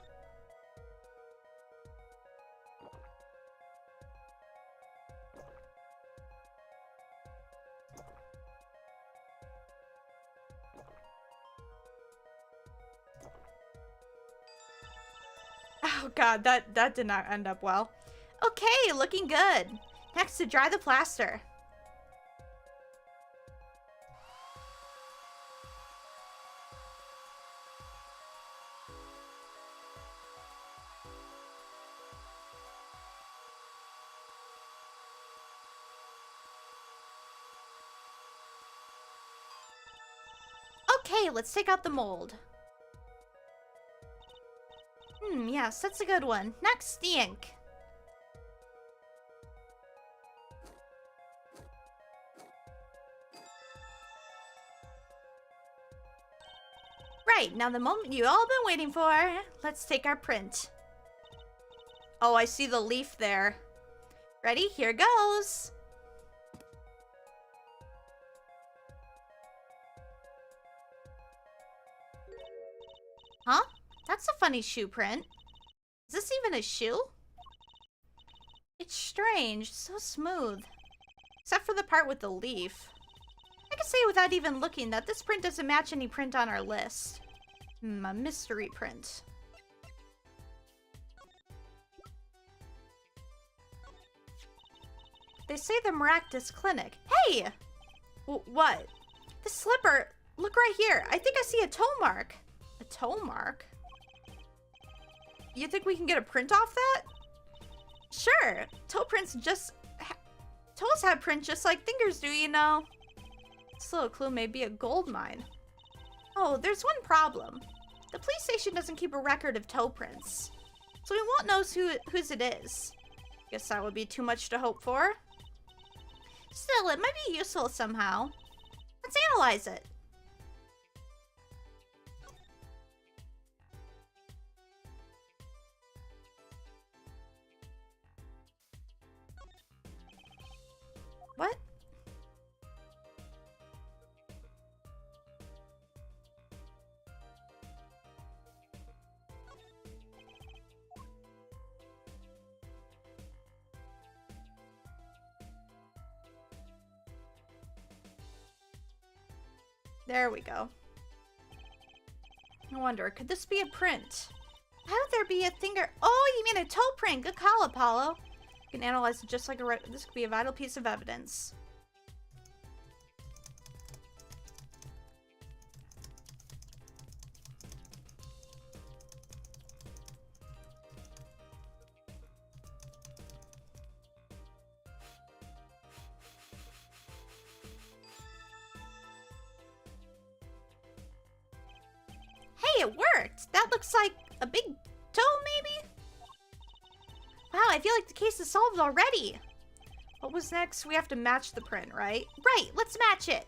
Oh god, that did not end up well. Okay, looking good. Next, to dry the plaster. Okay, let's take out the mold. Yes, that's a good one. Next, the ink. Right, now the moment you all been waiting for. Let's take our print. Oh, I see the leaf there. Ready? Here goes. Huh? That's a funny shoe print. Is this even a shoe? It's strange, so smooth. Except for the part with the leaf. I can say without even looking that this print doesn't match any print on our list. A mystery print. They say the Maractus Clinic. Hey! What? The slipper! Look right here. I think I see a toe mark. A toe mark? You think we can get a print off that? Sure. Toe prints just... Toes have prints just like fingers do, you know? This little clue may be a gold mine. Oh, there's one problem. The police station doesn't keep a record of toe prints. So we won't know whose it is. Guess that would be too much to hope for. Still, it might be useful somehow. Let's analyze it. What? There we go. I wonder, could this be a print? How would there be a finger? Oh, you mean a toe print? Good call, Apollo. You can analyze it just like a... This could be a vital piece of evidence. Hey, it worked! That looks like a big toe, maybe? Wow, I feel like the case is solved already. What was next? We have to match the print, right? Right, let's match it.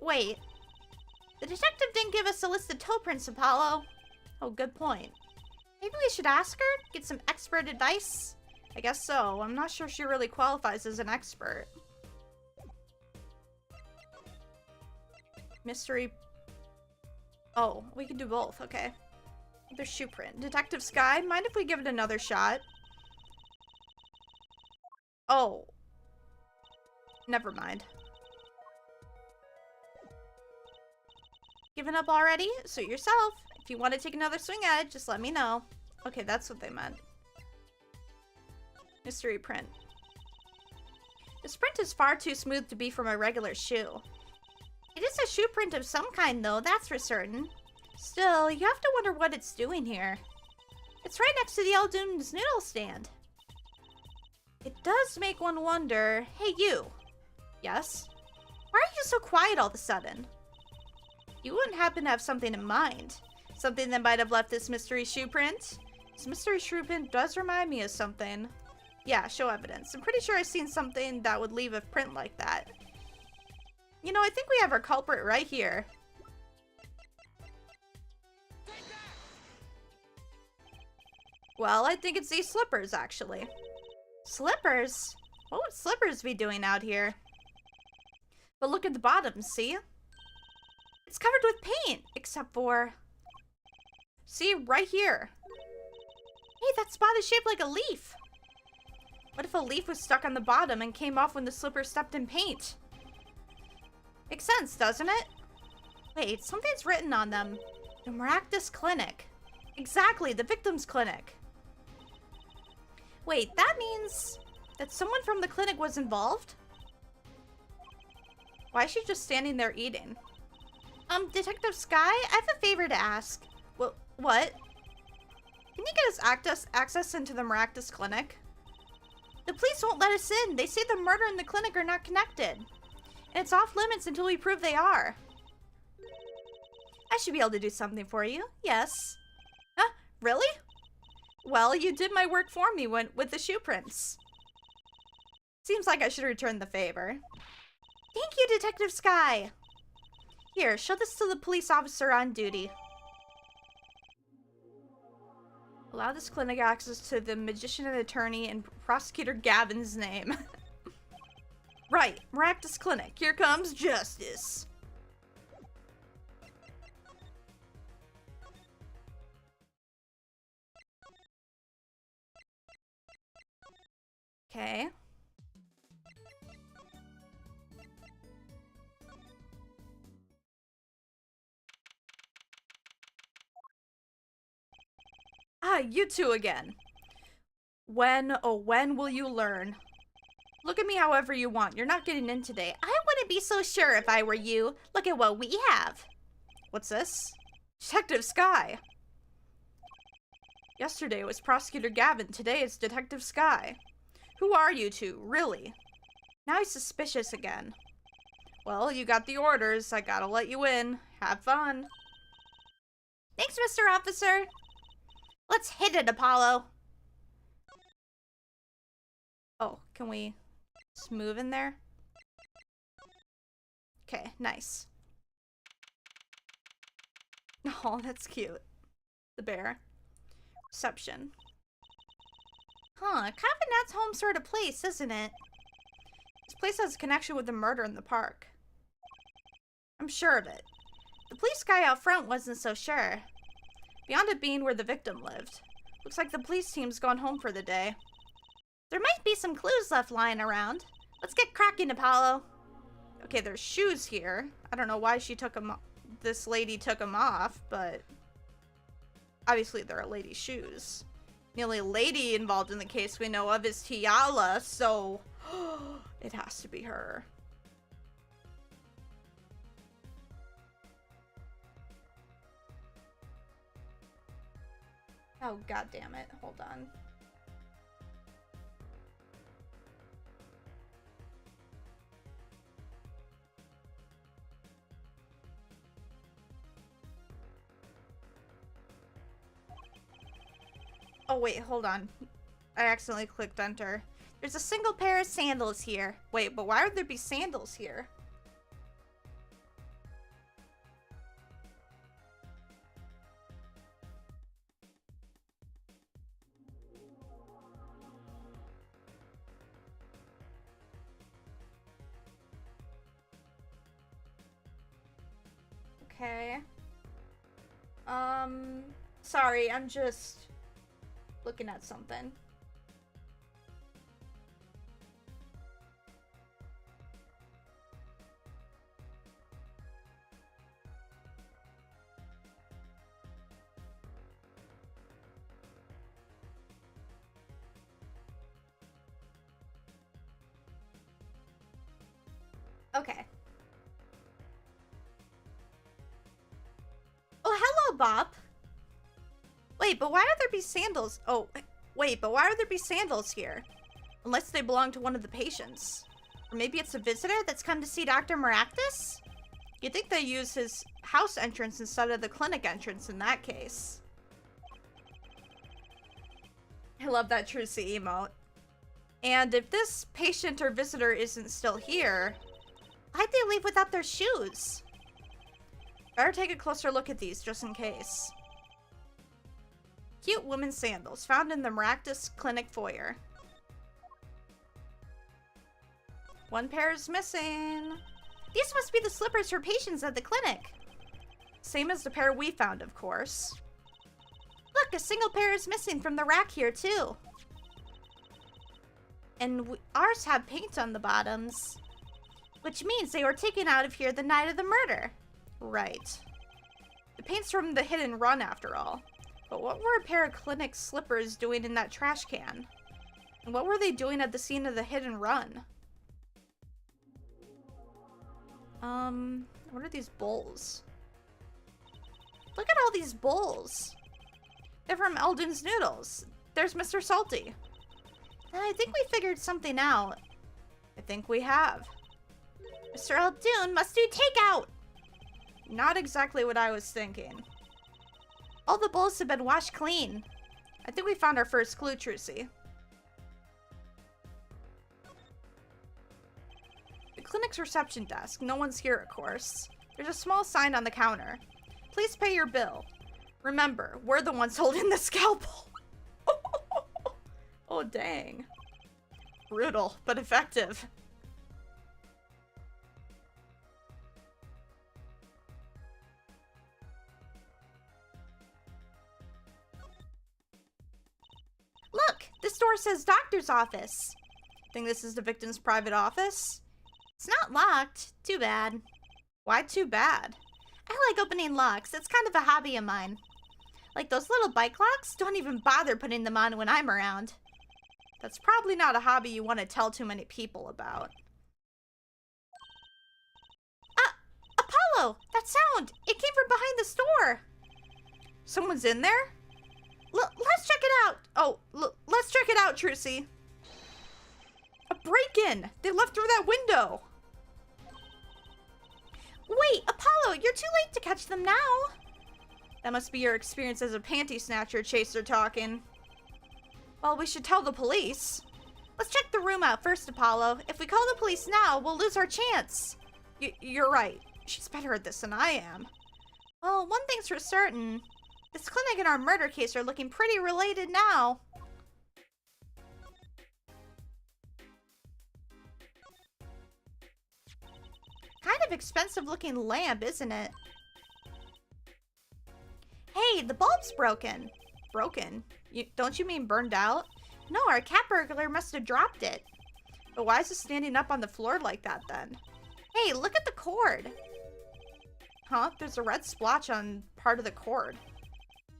Wait. The detective didn't give us a list of toe prints, Apollo. Oh, good point. Maybe we should ask her? Get some expert advice? I guess so. I'm not sure she really qualifies as an expert. Mystery... Oh, we can do both, okay. There's shoe print. Detective Sky, mind if we give it another shot? Oh. Never mind. Given up already? Suit yourself. If you want to take another swing at it, just let me know. Okay, that's what they meant. Mystery print. This print is far too smooth to be from a regular shoe. It is a shoe print of some kind, though, that's for certain. Still, you have to wonder what it's doing here. It's right next to the Eldoon's noodle stand. It does make one wonder... Hey, you. Yes? Why are you so quiet all of a sudden? You wouldn't happen to have something in mind. Something that might have left this mystery shoe print? This mystery shoe print does remind me of something. Yeah, show evidence. I'm pretty sure I've seen something that would leave a print like that. You know, I think we have our culprit right here. Well, I think it's these slippers, actually. Slippers? What would slippers be doing out here? But look at the bottom, see? It's covered with paint, except for... See, right here. Hey, that spot is shaped like a leaf. What if a leaf was stuck on the bottom and came off when the slipper stepped in paint? Makes sense, doesn't it? Wait, something's written on them. The Maractus Clinic. Exactly, the victim's clinic. Wait, that means that someone from the clinic was involved? Why is she just standing there eating? Detective Sky, I have a favor to ask. What? Can you get us access into the Maractus Clinic? The police won't let us in. They say the murder and the clinic are not connected. And it's off limits until we prove they are. I should be able to do something for you. Yes. Huh? Really? Well, you did my work for me with the shoe prints. Seems like I should return the favor. Thank you, Detective Sky. Here, show this to the police officer on duty. Allow this clinic access to the magician and attorney in Prosecutor Gavin's name. Right, Maractus Clinic. Here comes justice. Okay. Ah, you two again. When, oh, when will you learn? Look at me however you want. You're not getting in today. I wouldn't be so sure if I were you. Look at what we have. What's this? Detective Sky. Yesterday it was Prosecutor Gavin. Today it's Detective Sky. Who are you two, really? Now he's suspicious again. Well, you got the orders. I gotta let you in. Have fun. Thanks, Mr. Officer. Let's hit it, Apollo. Oh, can we just move in there? Okay, nice. Oh, that's cute. The bear. Reception. Huh, kind of a Nat's home sort of place, isn't it? This place has a connection with the murder in the park. I'm sure of it. The police guy out front wasn't so sure. Beyond it being where the victim lived. Looks like the police team's gone home for the day. There might be some clues left lying around. Let's get cracking, Apollo. Okay, there's shoes here. I don't know why she took them. This lady took them off, but obviously they're a lady's shoes. The only lady involved in the case we know of is Tiala, so it has to be her. Oh, god damn it. Hold on. Oh, wait, hold on. I accidentally clicked enter. There's a single pair of sandals here. Wait, but why would there be sandals here? Okay. Sorry, I'm just looking at something. Okay. Oh, hello, Bob. Wait, but why would there be sandals? Oh, wait, but why would there be sandals here? Unless they belong to one of the patients. Or maybe it's a visitor that's come to see Dr. Maractus? You'd think they use his house entrance instead of the clinic entrance in that case. I love that Trucy emote. And if this patient or visitor isn't still here, why'd they leave without their shoes? Better take a closer look at these, just in case. Cute women's sandals, found in the Maractus Clinic foyer. One pair is missing. These must be the slippers for patients at the clinic. Same as the pair we found, of course. Look, a single pair is missing from the rack here, too. And ours have paint on the bottoms. Which means they were taken out of here the night of the murder. Right. The paint's from the hit and run, after all. But what were a pair of clinic slippers doing in that trash can? And what were they doing at the scene of the hit and run? What are these bowls? Look at all these bowls. They're from Eldon's Noodles. There's Mr. Salty. I think we figured something out. I think we have. Mr. Eldoon must do takeout! Not exactly what I was thinking. All the bowls have been washed clean. I think we found our first clue, Trucy. The clinic's reception desk. No one's here, of course. There's a small sign on the counter. Please pay your bill. Remember, we're the ones holding the scalpel. Oh, dang. Brutal, but effective. Look! This door says doctor's office. Think this is the victim's private office? It's not locked. Too bad. Why too bad? I like opening locks. It's kind of a hobby of mine. Like those little bike locks? Don't even bother putting them on when I'm around. That's probably not a hobby you want to tell too many people about. Apollo! That sound! It came from behind the store! Someone's in there? Let's check it out! Oh, let's check it out, Trucy. A break-in! They left through that window! Wait, Apollo, you're too late to catch them now! That must be your experience as a panty snatcher chaser talking. Well, we should tell the police. Let's check the room out first, Apollo. If we call the police now, we'll lose our chance. You're right. She's better at this than I am. Well, one thing's for certain. This clinic and our murder case are looking pretty related now. Kind of expensive looking lamp, isn't it? Hey, the bulb's broken. Broken? Don't you mean burned out? No, our cat burglar must have dropped it. But why is it standing up on the floor like that then? Hey, look at the cord. Huh? There's a red splotch on part of the cord.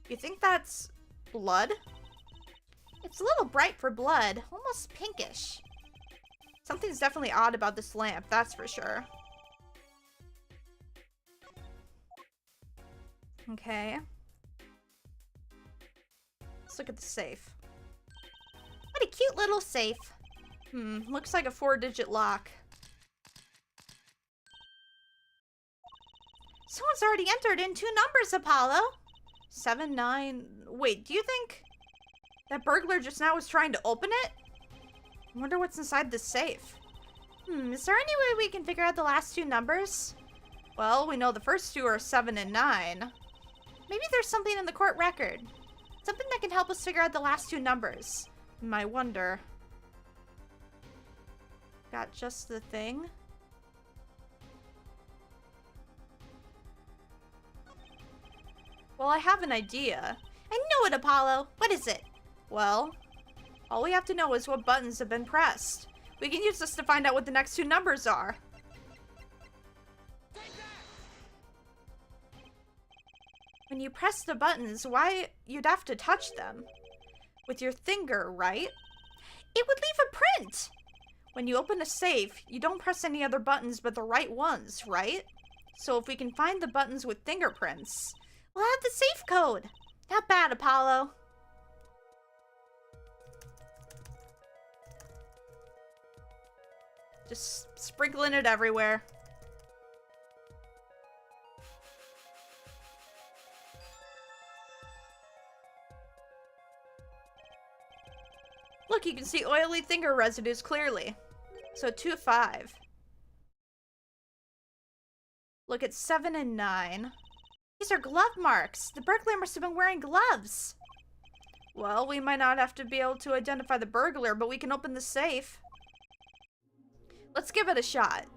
You think that's blood? It's a little bright for blood, almost pinkish. Something's definitely odd about this lamp, that's for sure. Okay. Let's look at the safe. What a cute little safe. Looks like a 4-digit lock. Someone's already entered in 2 numbers, Apollo. 7, 9... Wait, do you think that burglar just now was trying to open it? I wonder what's inside this safe. Is there any way we can figure out the last 2 numbers? Well, we know the first 2 are 7 and 9. Maybe there's something in the court record. Something that can help us figure out the last 2 numbers. I wonder. Got just the thing? Well, I have an idea. I knew it, Apollo. What is it? Well, all we have to know is what buttons have been pressed. We can use this to find out what the next 2 numbers are. When you press the buttons, why you'd have to touch them? With your finger, right? It would leave a print! When you open a safe, you don't press any other buttons but the right ones, right? So if we can find the buttons with fingerprints, we'll have the safe code. Not bad, Apollo. Just sprinkling it everywhere. Look, you can see oily finger residues clearly. So 2 of 5. Look at 7 and 9. These are glove marks. The burglar must have been wearing gloves. Well, we might not have to be able to identify the burglar, but we can open the safe. Let's give it a shot.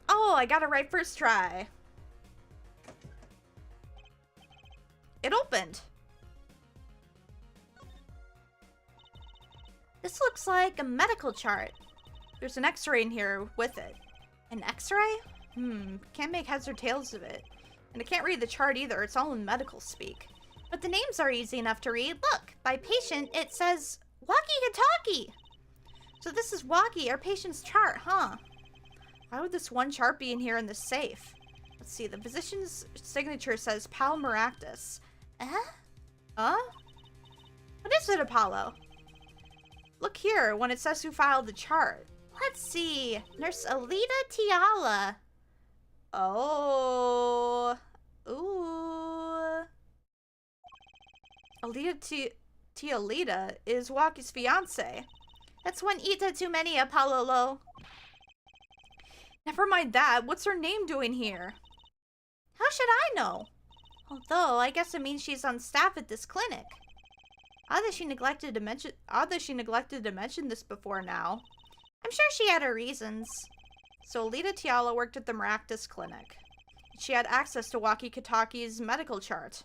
Oh, I got it right first try. It opened. This looks like a medical chart. There's an x-ray in here with it. An x-ray? Can't make heads or tails of it. And I can't read the chart either, it's all in medical speak. But the names are easy enough to read. Look, by patient it says walkie-talkie. So this is Walkie, our patient's chart, huh? Why would this one chart be in here in the safe? Let's see, the physician's signature says Pal Maractus. Huh? What is it, Apollo? Look here, when it says who filed the chart. Let's see. Nurse Alita Tiala. Oh. Ooh. Alita Tialita is Walkie's fiance. That's one Ita too many, Apollo Lo. Never mind that. What's her name doing here? How should I know? Although, I guess it means she's on staff at this clinic. Odd that she neglected to mention this before now. I'm sure she had her reasons. So Alita Tiala worked at the Maractus Clinic. She had access to Waki Kataki's medical chart.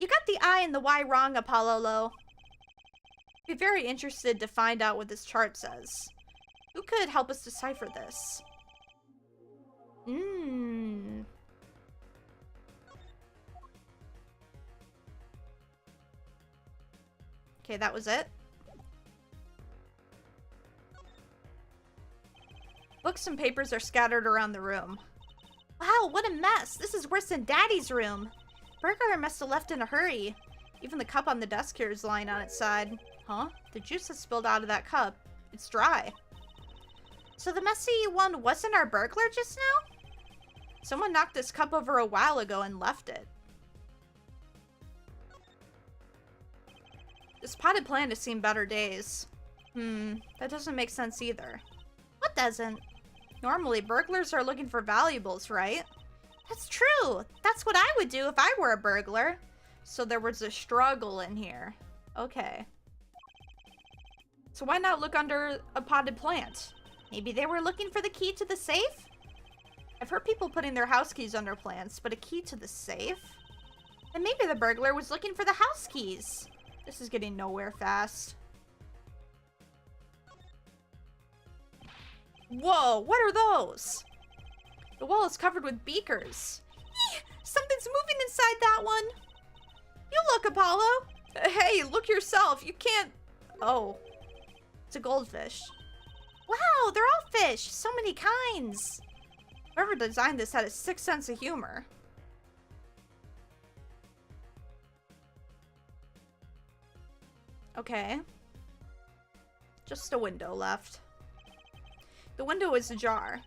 You got the I and the Y wrong, Apollo Lo. I'd be very interested to find out what this chart says. Who could help us decipher this? Okay, that was it. Books and papers are scattered around the room. Wow, what a mess! This is worse than Daddy's room. Burglar must have left in a hurry. Even the cup on the desk here is lying on its side. Huh? The juice has spilled out of that cup. It's dry. So the messy one wasn't our burglar just now? Someone knocked this cup over a while ago and left it. This potted plant has seen better days. That doesn't make sense either. What doesn't? Normally, burglars are looking for valuables, right? That's true. That's what I would do if I were a burglar. So there was a struggle in here. Okay. So why not look under a potted plant? Maybe they were looking for the key to the safe? I've heard people putting their house keys under plants, but a key to the safe? And maybe the burglar was looking for the house keys. This is getting nowhere fast. Whoa, what are those? The wall is covered with beakers. Eek, something's moving inside that one. You look, Apollo. Hey, look yourself. You can't... Oh. It's a goldfish. Wow, they're all fish. So many kinds. Whoever designed this had a sick sense of humor. Okay. Just a window left. The window is ajar.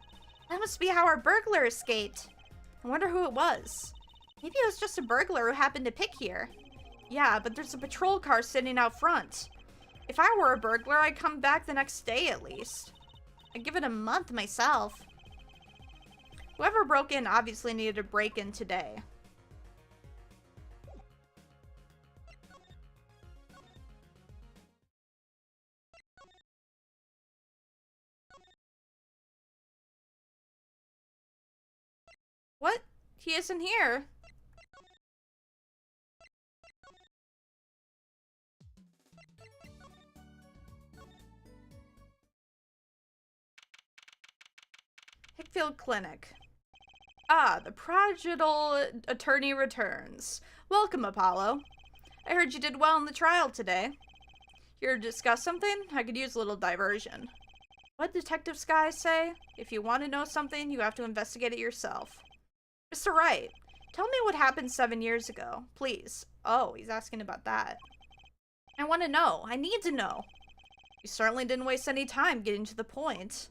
That must be how our burglar escaped. I wonder who it was. Maybe it was just a burglar who happened to pick here. Yeah, but there's a patrol car sitting out front. If I were a burglar, I'd come back the next day at least. I'd give it a month myself. Whoever broke in obviously needed a break-in today. What? He isn't here. Hickfield Clinic. Ah, the prodigal attorney returns. Welcome, Apollo. I heard you did well in the trial today. Here to discuss something? I could use a little diversion. What did Detective Sky say? If you want to know something, you have to investigate it yourself. Mr. Wright, tell me what happened 7 years ago, please. Oh, he's asking about that. I want to know. I need to know. You certainly didn't waste any time getting to the point.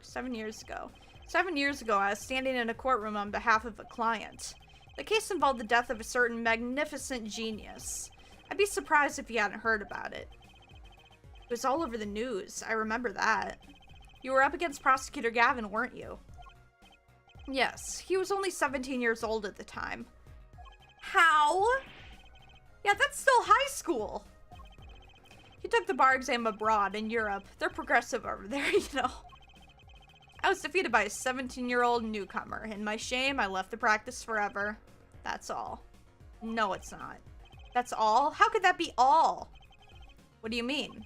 7 years ago. 7 years ago, I was standing in a courtroom on behalf of a client. The case involved the death of a certain magnificent genius. I'd be surprised if you hadn't heard about it. It was all over the news. I remember that. You were up against Prosecutor Gavin, weren't you? Yes, he was only 17 years old at the time. How? Yeah, that's still high school. He took the bar exam abroad in Europe. They're progressive over there, you know. I was defeated by a 17-year-old newcomer. In my shame, I left the practice forever. That's all. No, it's not. That's all? How could that be all? What do you mean?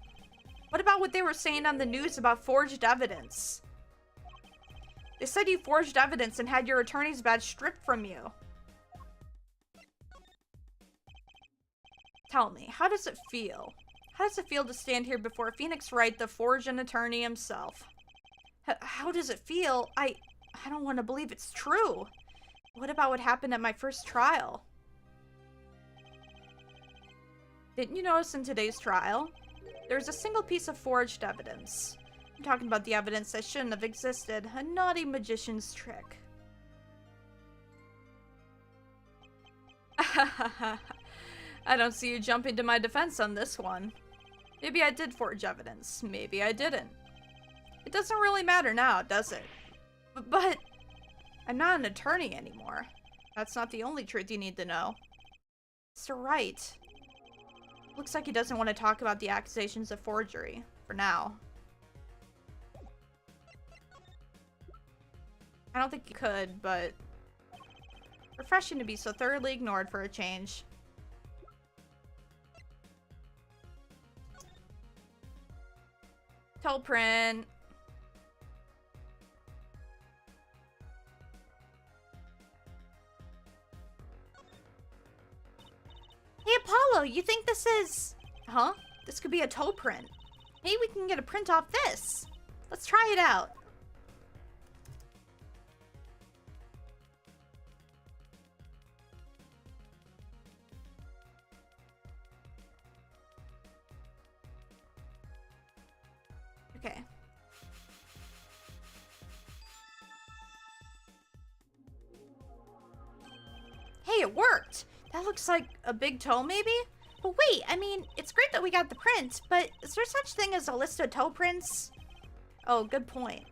What about what they were saying on the news about forged evidence? They said you forged evidence and had your attorney's badge stripped from you. Tell me, how does it feel? How does it feel to stand here before Phoenix Wright, the forged attorney himself? How does it feel? I don't want to believe it's true. What about what happened at my first trial? Didn't you notice in today's trial? There's a single piece of forged evidence. I'm talking about the evidence that shouldn't have existed. A naughty magician's trick. I don't see you jumping to my defense on this one. Maybe I did forge evidence. Maybe I didn't. It doesn't really matter now, does it? But I'm not an attorney anymore. That's not the only truth you need to know. Mr. Wright. Looks like he doesn't want to talk about the accusations of forgery. For now. I don't think he could, but... refreshing to be so thoroughly ignored for a change. Toe print. Hey, Apollo, you think this is... Huh? This could be a toe print. Maybe we can get a print off this. Let's try it out. Okay. Hey, it worked! That looks like a big toe, maybe? But wait, I mean, it's great that we got the print, but is there such thing as a list of toe prints? Oh, good point.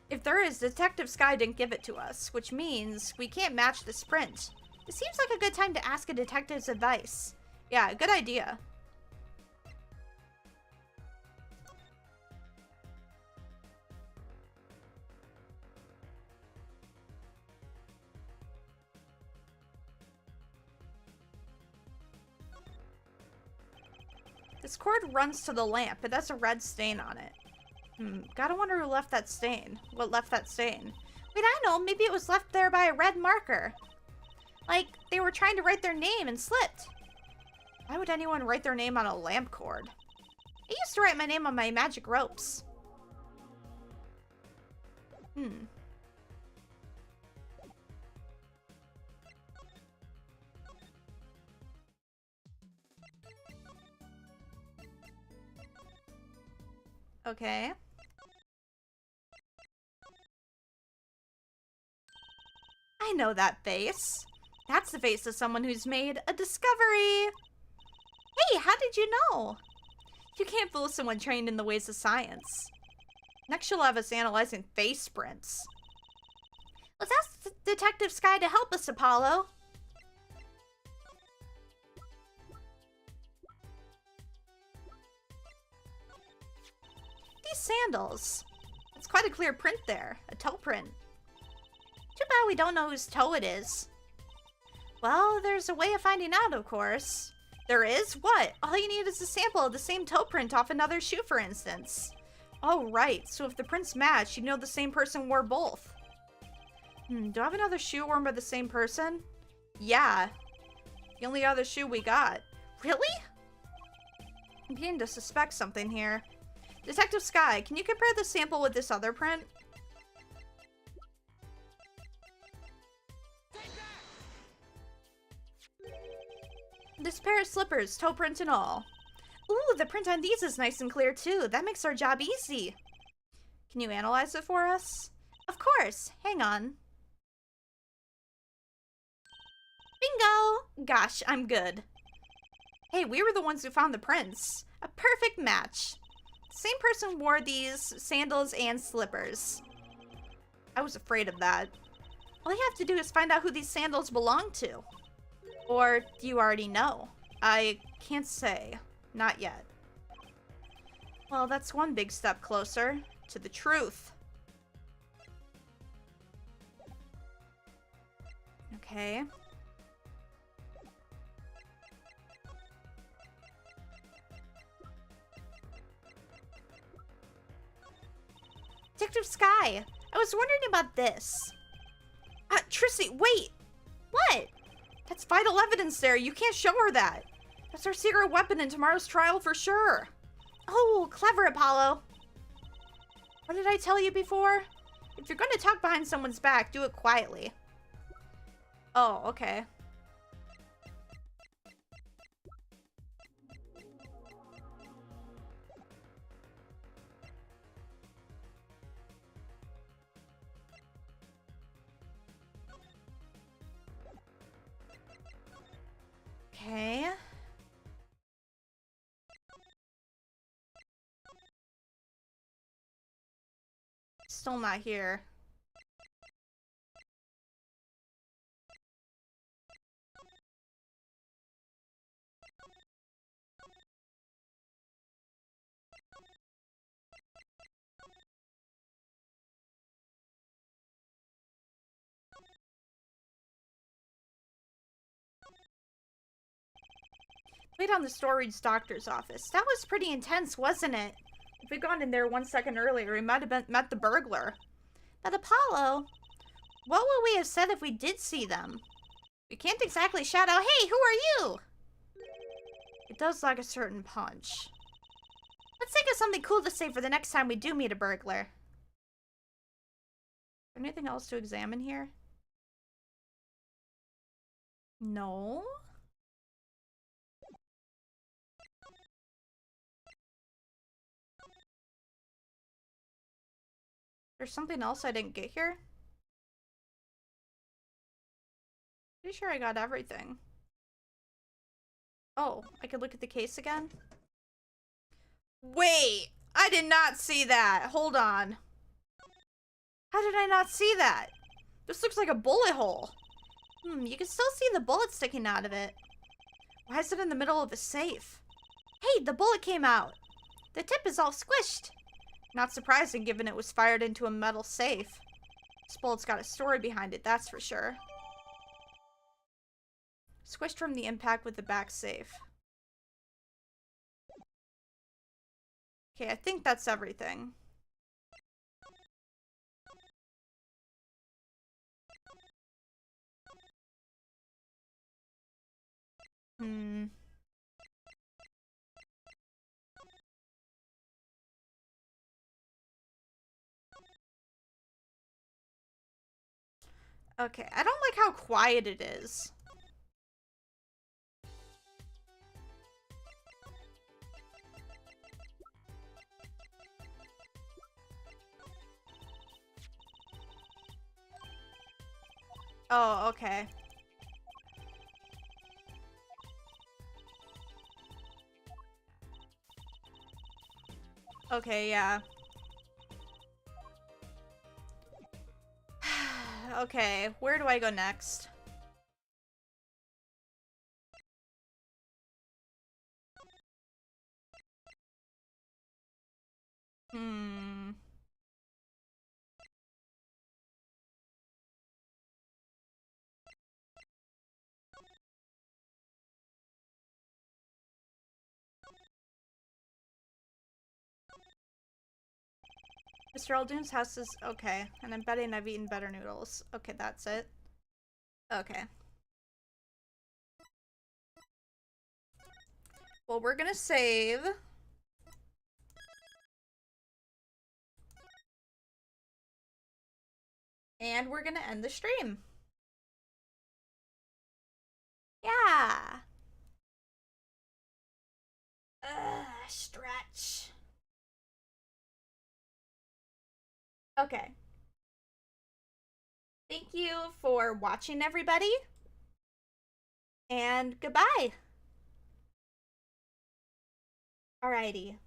If there is, Detective Sky didn't give it to us, which means we can't match this print. It seems like a good time to ask a detective's advice. Yeah, good idea. This cord runs to the lamp. It has a red stain on it. Gotta wonder who left that stain. What left that stain? Wait, I know. Maybe it was left there by a red marker. Like, they were trying to write their name and slipped. Why would anyone write their name on a lamp cord? I used to write my name on my magic ropes. Okay. I know that face. That's the face of someone who's made a discovery. Hey, how did you know? You can't fool someone trained in the ways of science. Next you'll have us analyzing face prints. Let's ask Detective Sky to help us, Apollo. These sandals. It's quite a clear print there. A toe print. Too bad we don't know whose toe it is. Well, there's a way of finding out, of course. There is? What? All you need is a sample of the same toe print off another shoe, for instance. Oh, right. So if the prints match, you know the same person wore both. Do I have another shoe worn by the same person? Yeah. The only other shoe we got. Really? I'm beginning to suspect something here. Detective Sky, can you compare the sample with this other print? This pair of slippers, toe print and all. Ooh, the print on these is nice and clear too. That makes our job easy. Can you analyze it for us? Of course. Hang on. Bingo! Gosh, I'm good. Hey, we were the ones who found the prints. A perfect match. The same person wore these sandals and slippers. I was afraid of that. All you have to do is find out who these sandals belong to. Or do you already know? I can't say. Not yet. Well, that's one big step closer to the truth. Okay. Detective Sky, I was wondering about this. Trissy, wait! What? That's vital evidence there. You can't show her that. That's our secret weapon in tomorrow's trial for sure. Oh, clever, Apollo. What did I tell you before? If you're going to talk behind someone's back, do it quietly. Oh, okay. Okay. Still not here. Wait on the storage doctor's office. That was pretty intense, wasn't it? If we'd gone in there 1 second earlier, we might have met the burglar. But Apollo, what would we have said if we did see them? We can't exactly shout out, "Hey, who are you?" It does lack a certain punch. Let's think of something cool to say for the next time we do meet a burglar. Anything else to examine here? No? There's something else I didn't get here? Pretty sure I got everything. Oh, I could look at the case again? Wait! I did not see that! Hold on. How did I not see that? This looks like a bullet hole. You can still see the bullet sticking out of it. Why is it in the middle of a safe? Hey, the bullet came out! The tip is all squished! Not surprising given it was fired into a metal safe. This bullet's got a story behind it, that's for sure. Squished from the impact with the back safe. Okay, I think that's everything. Okay, I don't like how quiet it is. Oh, okay. Okay, yeah. Okay, where do I go next? Mr. Aldoon's house is okay, and I'm betting I've eaten better noodles. Okay, that's it. Okay. Well, we're gonna save. And we're gonna end the stream. Yeah. Stretch. Okay. Thank you for watching, everybody. And goodbye. Alrighty.